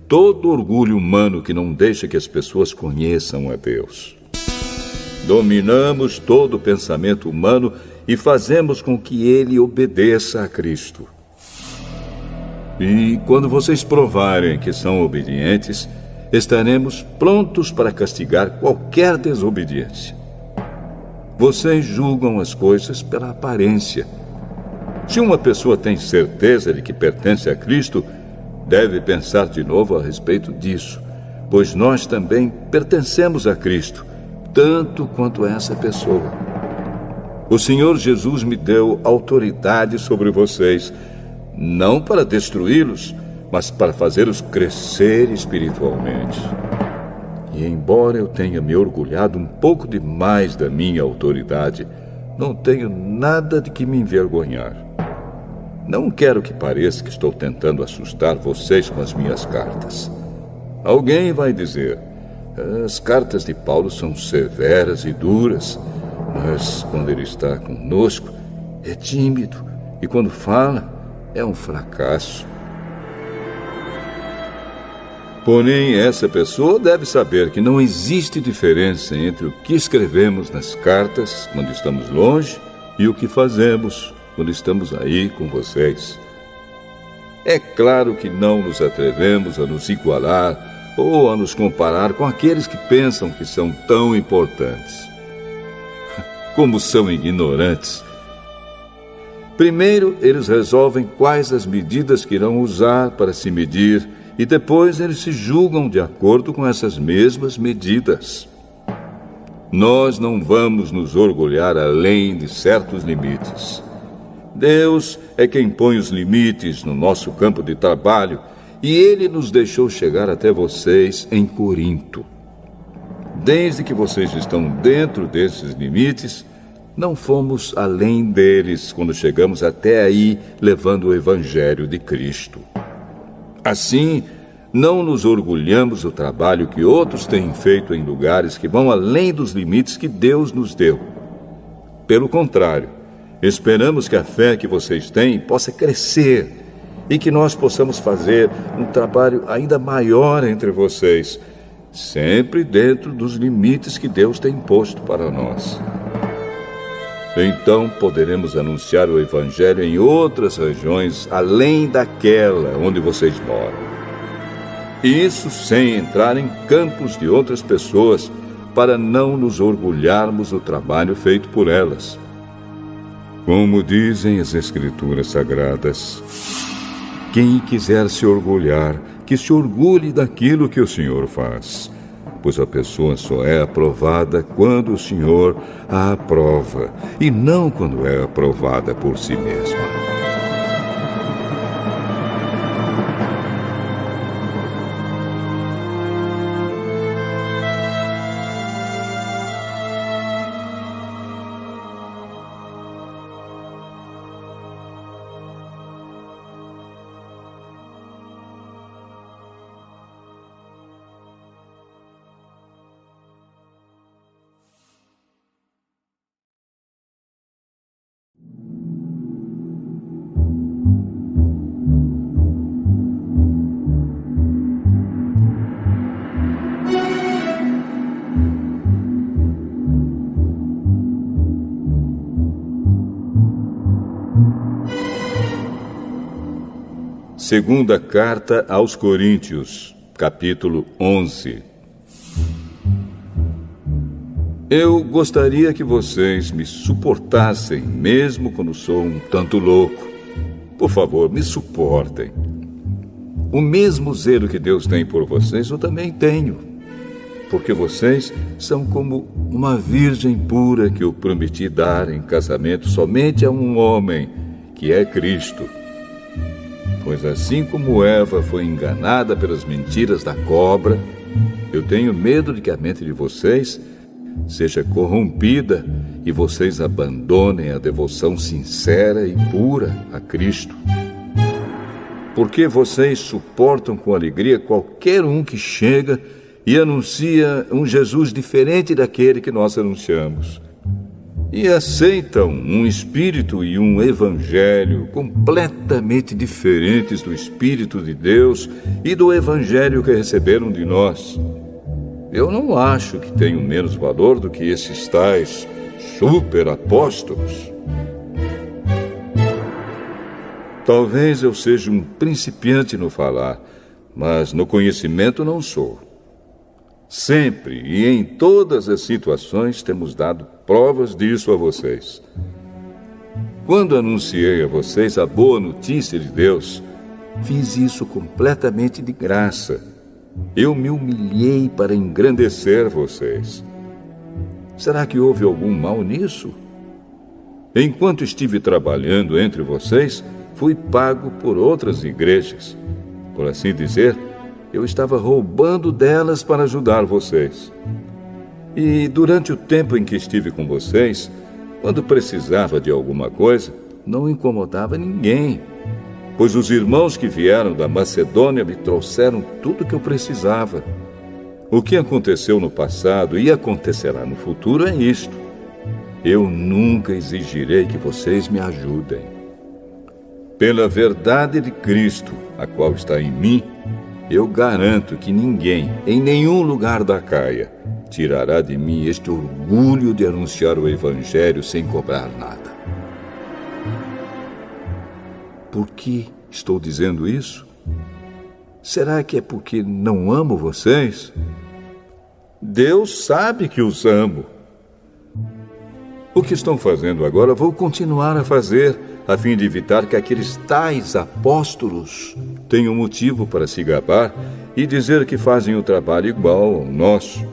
todo orgulho humano que não deixa que as pessoas conheçam a Deus. Dominamos todo o pensamento humano e fazemos com que ele obedeça a Cristo. E quando vocês provarem que são obedientes, estaremos prontos para castigar qualquer desobediência. Vocês julgam as coisas pela aparência. Se uma pessoa tem certeza de que pertence a Cristo, deve pensar de novo a respeito disso, pois nós também pertencemos a Cristo, tanto quanto essa pessoa. O Senhor Jesus me deu autoridade sobre vocês, não para destruí-los, mas para fazê-los crescer espiritualmente. E embora eu tenha me orgulhado um pouco demais da minha autoridade, não tenho nada de que me envergonhar. Não quero que pareça que estou tentando assustar vocês com as minhas cartas. Alguém vai dizer, as cartas de Paulo são severas e duras, mas quando ele está conosco, é tímido, e quando fala, é um fracasso. Porém, essa pessoa deve saber que não existe diferença entre o que escrevemos nas cartas, quando estamos longe, e o que fazemos quando estamos aí com vocês. É claro que não nos atrevemos a nos igualar ou a nos comparar com aqueles que pensam que são tão importantes. Como são ignorantes! Primeiro, eles resolvem quais as medidas que irão usar para se medir, e depois eles se julgam de acordo com essas mesmas medidas. Nós não vamos nos orgulhar além de certos limites. Deus é quem põe os limites no nosso campo de trabalho, e Ele nos deixou chegar até vocês em Corinto. Desde que vocês estão dentro desses limites, não fomos além deles quando chegamos até aí levando o Evangelho de Cristo. Assim, não nos orgulhamos do trabalho que outros têm feito em lugares que vão além dos limites que Deus nos deu. Pelo contrário, esperamos que a fé que vocês têm possa crescer e que nós possamos fazer um trabalho ainda maior entre vocês, sempre dentro dos limites que Deus tem posto para nós. Então poderemos anunciar o Evangelho em outras regiões além daquela onde vocês moram. Isso sem entrar em campos de outras pessoas, para não nos orgulharmos do trabalho feito por elas. Como dizem as Escrituras Sagradas, quem quiser se orgulhar, que se orgulhe daquilo que o Senhor faz, pois a pessoa só é aprovada quando o Senhor a aprova, e não quando é aprovada por si mesma. Segunda Carta aos Coríntios, capítulo 11. Eu gostaria que vocês me suportassem, mesmo quando sou um tanto louco. Por favor, me suportem. O mesmo zelo que Deus tem por vocês, eu também tenho. Porque vocês são como uma virgem pura que eu prometi dar em casamento somente a um homem, que é Cristo. Pois assim como Eva foi enganada pelas mentiras da cobra, eu tenho medo de que a mente de vocês seja corrompida e vocês abandonem a devoção sincera e pura a Cristo. Porque vocês suportam com alegria qualquer um que chega e anuncia um Jesus diferente daquele que nós anunciamos. E aceitam um espírito e um evangelho completamente diferentes do Espírito de Deus e do evangelho que receberam de nós. Eu não acho que tenho menos valor do que esses tais super-apóstolos. Talvez eu seja um principiante no falar, mas no conhecimento não sou. Sempre e em todas as situações temos dado provas disso a vocês. Quando anunciei a vocês a boa notícia de Deus, fiz isso completamente de graça. Eu me humilhei para engrandecer vocês. Será que houve algum mal nisso? Enquanto estive trabalhando entre vocês, fui pago por outras igrejas. Por assim dizer, eu estava roubando delas para ajudar vocês. E durante o tempo em que estive com vocês, quando precisava de alguma coisa, não incomodava ninguém, pois os irmãos que vieram da Macedônia me trouxeram tudo o que eu precisava. O que aconteceu no passado e acontecerá no futuro é isto: eu nunca exigirei que vocês me ajudem. Pela verdade de Cristo, a qual está em mim, eu garanto que ninguém, em nenhum lugar da Caia, tirará de mim este orgulho de anunciar o Evangelho sem cobrar nada. Por que estou dizendo isso? Será que é porque não amo vocês? Deus sabe que os amo. O que estão fazendo agora, vou continuar a fazer, a fim de evitar que aqueles tais apóstolos tenham motivo para se gabar e dizer que fazem o trabalho igual ao nosso.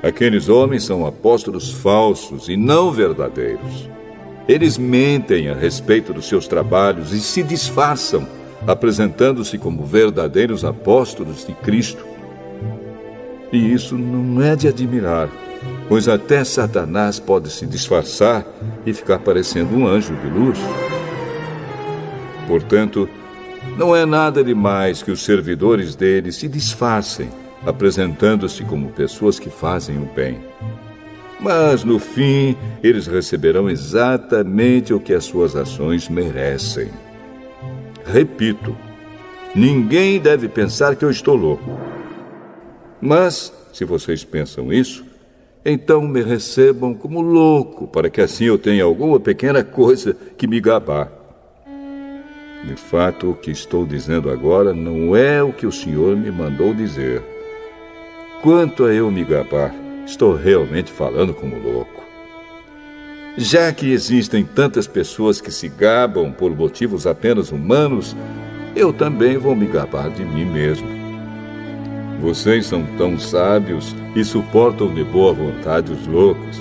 Aqueles homens são apóstolos falsos e não verdadeiros. Eles mentem a respeito dos seus trabalhos e se disfarçam, apresentando-se como verdadeiros apóstolos de Cristo. E isso não é de admirar, pois até Satanás pode se disfarçar e ficar parecendo um anjo de luz. Portanto, não é nada demais que os servidores dele se disfarcem, apresentando-se como pessoas que fazem o bem. Mas, no fim, eles receberão exatamente o que as suas ações merecem. Repito, ninguém deve pensar que eu estou louco. Mas, se vocês pensam isso, então me recebam como louco, para que assim eu tenha alguma pequena coisa que me gabar. De fato, o que estou dizendo agora não é o que o Senhor me mandou dizer. Quanto a eu me gabar, estou realmente falando como louco. Já que existem tantas pessoas que se gabam por motivos apenas humanos, eu também vou me gabar de mim mesmo. Vocês são tão sábios e suportam de boa vontade os loucos.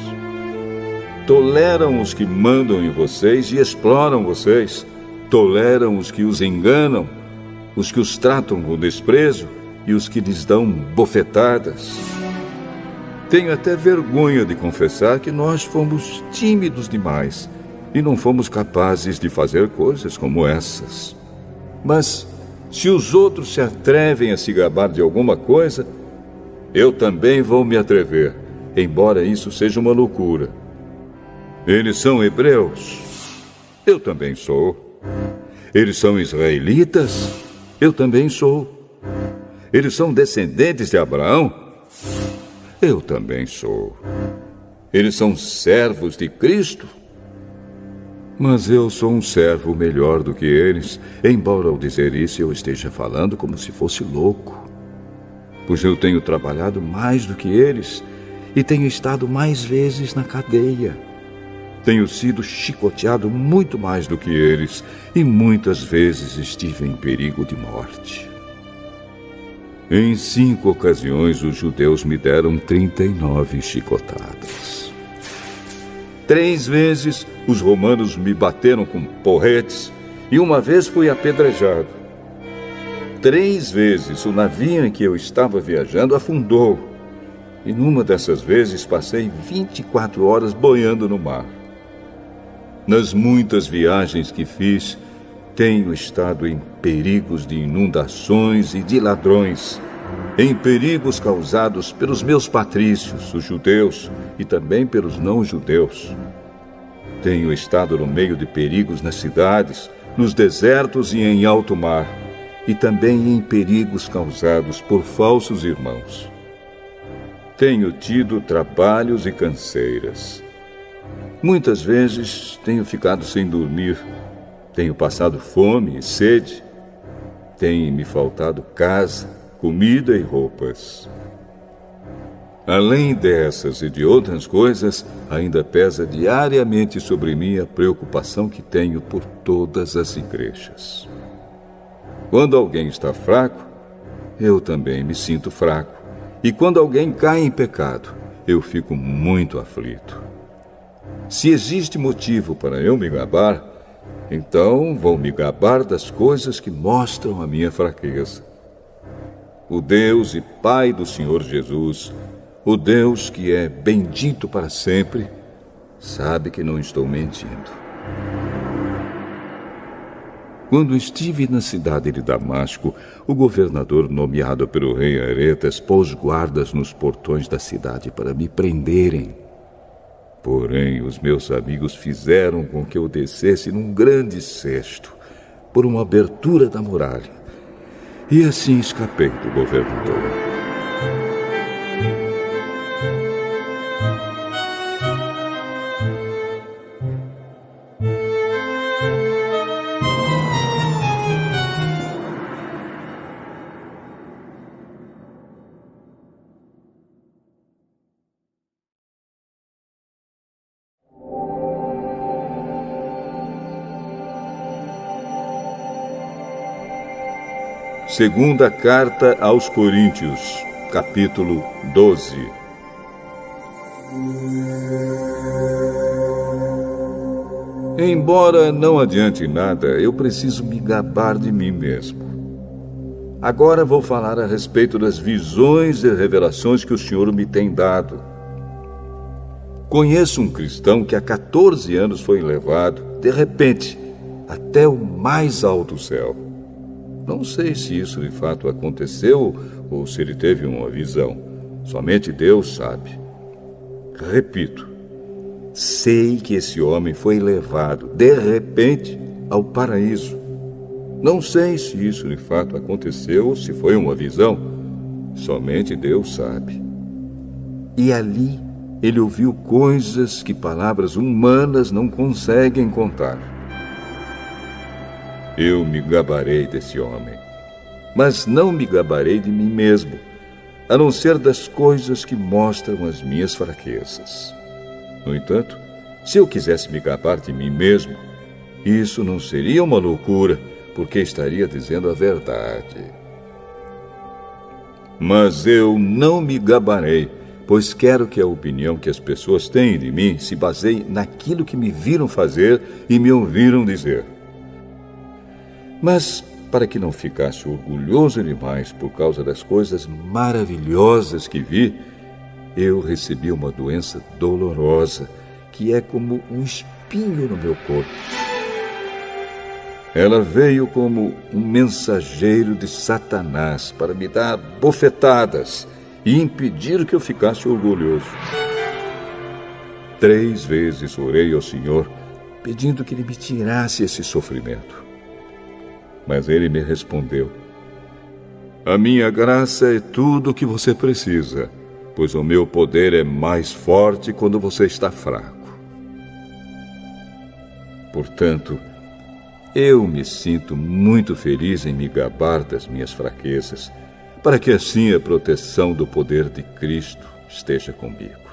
Toleram os que mandam em vocês e exploram vocês. Toleram os que os enganam, os que os tratam com desprezo e os que lhes dão bofetadas. Tenho até vergonha de confessar que nós fomos tímidos demais e não fomos capazes de fazer coisas como essas. Mas, se os outros se atrevem a se gabar de alguma coisa, eu também vou me atrever, embora isso seja uma loucura. Eles são hebreus? Eu também sou. Eles são israelitas? Eu também sou. Eles são descendentes de Abraão? Eu também sou. Eles são servos de Cristo? Mas eu sou um servo melhor do que eles, embora ao dizer isso eu esteja falando como se fosse louco. Pois eu tenho trabalhado mais do que eles e tenho estado mais vezes na cadeia. Tenho sido chicoteado muito mais do que eles e muitas vezes estive em perigo de morte. Em 5 ocasiões, os judeus me deram 39 chicotadas. 3 vezes, os romanos me bateram com porretes e uma vez fui apedrejado. 3 vezes, o navio em que eu estava viajando afundou. E numa dessas vezes, passei 24 horas boiando no mar. Nas muitas viagens que fiz, tenho estado em perigos de inundações e de ladrões, em perigos causados pelos meus patrícios, os judeus, e também pelos não-judeus. Tenho estado no meio de perigos nas cidades, nos desertos e em alto mar, e também em perigos causados por falsos irmãos. Tenho tido trabalhos e canseiras. Muitas vezes tenho ficado sem dormir. Tenho passado fome e sede. Tem me faltado casa, comida e roupas. Além dessas e de outras coisas, ainda pesa diariamente sobre mim a preocupação que tenho por todas as igrejas. Quando alguém está fraco, eu também me sinto fraco. E quando alguém cai em pecado, eu fico muito aflito. Se existe motivo para eu me gabar, então vou me gabar das coisas que mostram a minha fraqueza. O Deus e Pai do Senhor Jesus, o Deus que é bendito para sempre, sabe que não estou mentindo. Quando estive na cidade de Damasco, o governador nomeado pelo rei Aretas pôs guardas nos portões da cidade para me prenderem. Porém, os meus amigos fizeram com que eu descesse num grande cesto, por uma abertura da muralha, e assim escapei do governador. Segunda Carta aos Coríntios, capítulo 12. Embora não adiante nada, eu preciso me gabar de mim mesmo. Agora vou falar a respeito das visões e revelações que o Senhor me tem dado. Conheço um cristão que há 14 anos foi levado, de repente, até o mais alto céu. Não sei se isso de fato aconteceu ou se ele teve uma visão. Somente Deus sabe. Repito, sei que esse homem foi levado, de repente, ao paraíso. Não sei se isso de fato aconteceu ou se foi uma visão. Somente Deus sabe. E ali ele ouviu coisas que palavras humanas não conseguem contar. Eu me gabarei desse homem, mas não me gabarei de mim mesmo, a não ser das coisas que mostram as minhas fraquezas. No entanto, se eu quisesse me gabar de mim mesmo, isso não seria uma loucura, porque estaria dizendo a verdade. Mas eu não me gabarei, pois quero que a opinião que as pessoas têm de mim se baseie naquilo que me viram fazer e me ouviram dizer. Mas, para que não ficasse orgulhoso demais por causa das coisas maravilhosas que vi, eu recebi uma doença dolorosa, que é como um espinho no meu corpo. Ela veio como um mensageiro de Satanás para me dar bofetadas e impedir que eu ficasse orgulhoso. 3 vezes orei ao Senhor, pedindo que Ele me tirasse esse sofrimento. Mas Ele me respondeu: a minha graça é tudo o que você precisa, pois o meu poder é mais forte quando você está fraco. Portanto, eu me sinto muito feliz em me gabar das minhas fraquezas, para que assim a proteção do poder de Cristo esteja comigo.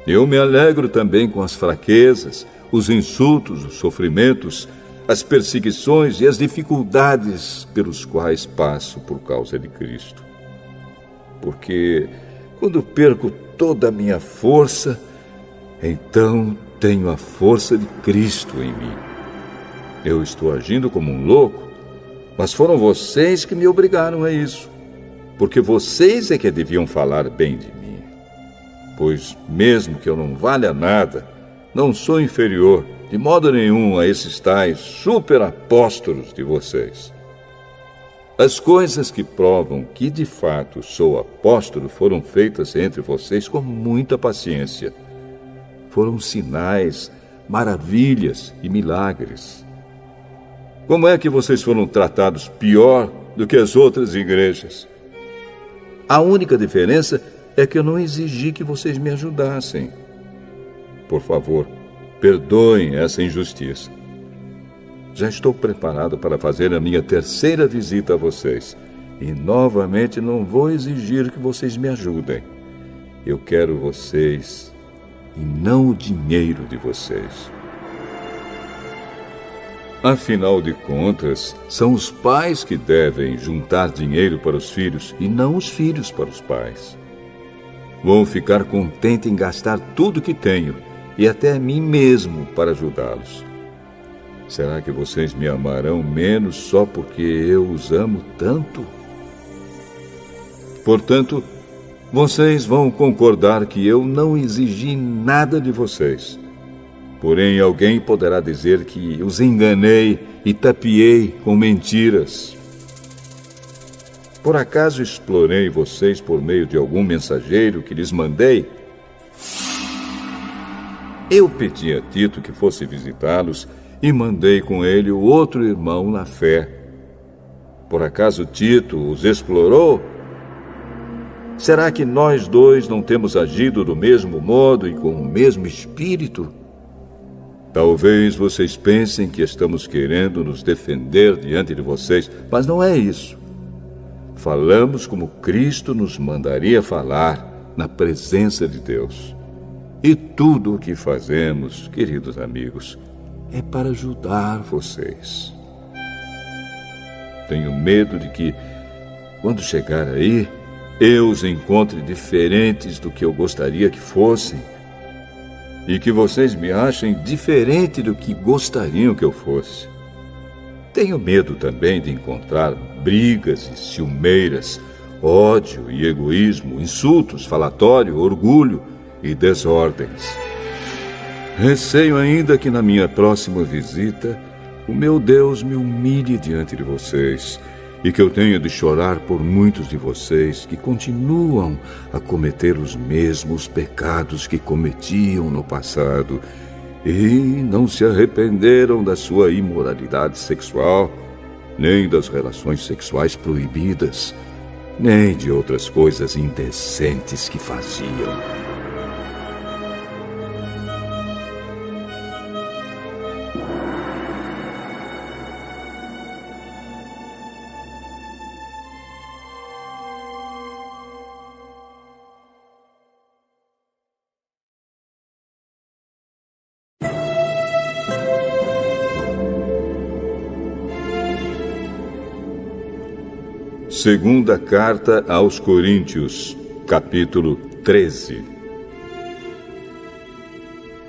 Eu me alegro também com as fraquezas, os insultos, os sofrimentos, as perseguições e as dificuldades pelos quais passo por causa de Cristo. Porque quando perco toda a minha força, então tenho a força de Cristo em mim. Eu estou agindo como um louco, mas foram vocês que me obrigaram a isso, porque vocês é que deviam falar bem de mim. Pois mesmo que eu não valha nada, não sou inferior de modo nenhum a esses tais superapóstolos de vocês. As coisas que provam que de fato sou apóstolo foram feitas entre vocês com muita paciência. Foram sinais, maravilhas e milagres. Como é que vocês foram tratados pior do que as outras igrejas? A única diferença é que eu não exigi que vocês me ajudassem. Por favor, perdoem essa injustiça. Já estou preparado para fazer a minha 3ª visita a vocês. E novamente não vou exigir que vocês me ajudem. Eu quero vocês e não o dinheiro de vocês. Afinal de contas, são os pais que devem juntar dinheiro para os filhos e não os filhos para os pais. Vou ficar contente em gastar tudo que tenho e até a mim mesmo para ajudá-los. Será que vocês me amarão menos só porque eu os amo tanto? Portanto, vocês vão concordar que eu não exigi nada de vocês. Porém, alguém poderá dizer que os enganei e tapeei com mentiras. Por acaso explorei vocês por meio de algum mensageiro que lhes mandei? Eu pedi a Tito que fosse visitá-los e mandei com ele o outro irmão na fé. Por acaso Tito os explorou? Será que nós dois não temos agido do mesmo modo e com o mesmo espírito? Talvez vocês pensem que estamos querendo nos defender diante de vocês, mas não é isso. Falamos como Cristo nos mandaria falar na presença de Deus. E tudo o que fazemos, queridos amigos, é para ajudar vocês. tenho medo de que, quando chegar aí, eu os encontre diferentes do que eu gostaria que fossem e que vocês me achem diferente do que gostariam que eu fosse. Tenho medo também de encontrar brigas e ciumeiras, ódio e egoísmo, insultos, falatório, orgulho e desordens. Receio ainda que na minha próxima visita o meu Deus me humilhe diante de vocês e que eu tenha de chorar por muitos de vocês que continuam a cometer os mesmos pecados que cometiam no passado e não se arrependeram da sua imoralidade sexual, nem das relações sexuais proibidas, nem de outras coisas indecentes que faziam. Segunda Carta aos Coríntios, capítulo 13.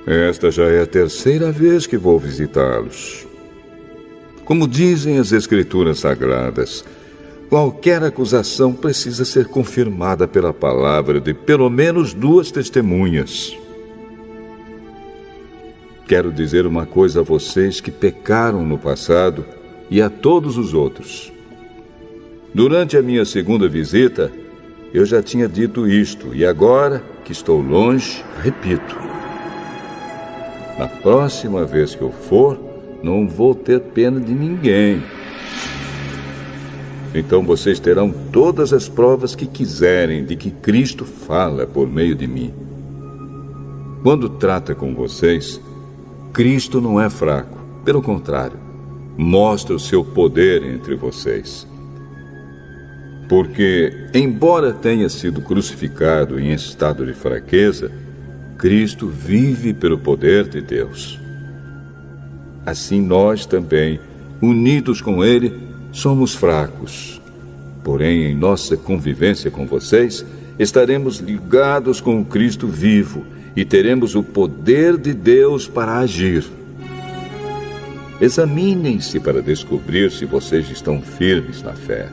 Esta já é a terceira vez que vou visitá-los. Como dizem as Escrituras Sagradas, qualquer acusação precisa ser confirmada pela palavra de pelo menos 2 testemunhas. Quero dizer uma coisa a vocês que pecaram no passado e a todos os outros. Durante a minha segunda visita, eu já tinha dito isto, e agora que estou longe, repito. Na próxima vez que eu for, não vou ter pena de ninguém. Então vocês terão todas as provas que quiserem de que Cristo fala por meio de mim. Quando trata com vocês, Cristo não é fraco, pelo contrário, mostra o seu poder entre vocês. Porque, embora tenha sido crucificado em estado de fraqueza, Cristo vive pelo poder de Deus. Assim nós também, unidos com Ele, somos fracos. Porém, em nossa convivência com vocês, estaremos ligados com o Cristo vivo e teremos o poder de Deus para agir. Examinem-se para descobrir se vocês estão firmes na fé.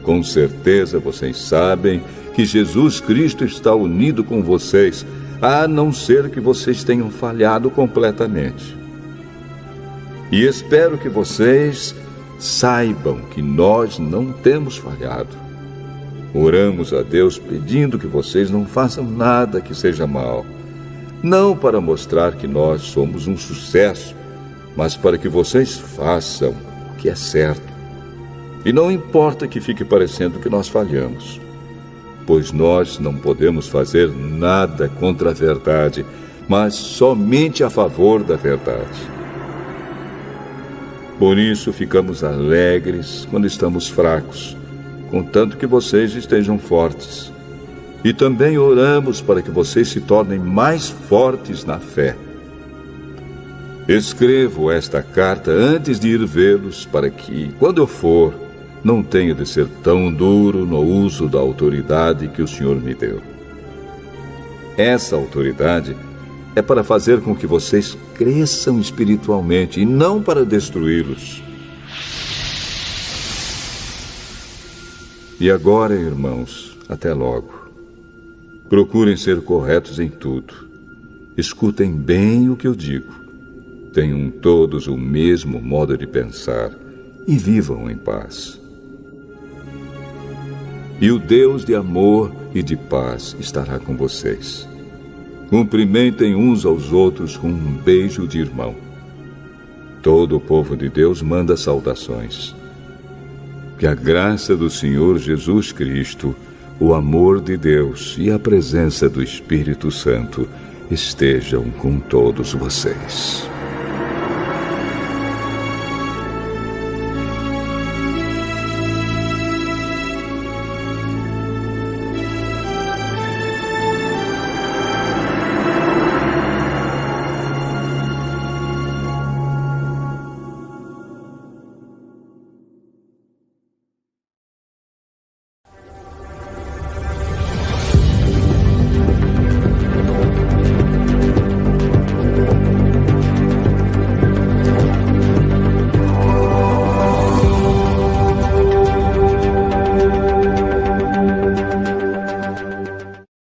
Com certeza vocês sabem que Jesus Cristo está unido com vocês, a não ser que vocês tenham falhado completamente. E espero que vocês saibam que nós não temos falhado. Oramos a Deus pedindo que vocês não façam nada que seja mal, não para mostrar que nós somos um sucesso, mas para que vocês façam o que é certo. E não importa que fique parecendo que nós falhamos, pois nós não podemos fazer nada contra a verdade, mas somente a favor da verdade. Por isso ficamos alegres quando estamos fracos, contanto que vocês estejam fortes. E também oramos para que vocês se tornem mais fortes na fé. Escrevo esta carta antes de ir vê-los, para que, quando eu for, não tenha de ser tão duro no uso da autoridade que o Senhor me deu. Essa autoridade é para fazer com que vocês cresçam espiritualmente e não para destruí-los. E agora, irmãos, até logo. Procurem ser corretos em tudo. Escutem bem o que eu digo. Tenham todos o mesmo modo de pensar e vivam em paz. E o Deus de amor e de paz estará com vocês. Cumprimentem uns aos outros com um beijo de irmão. Todo o povo de Deus manda saudações. Que a graça do Senhor Jesus Cristo, o amor de Deus e a presença do Espírito Santo estejam com todos vocês.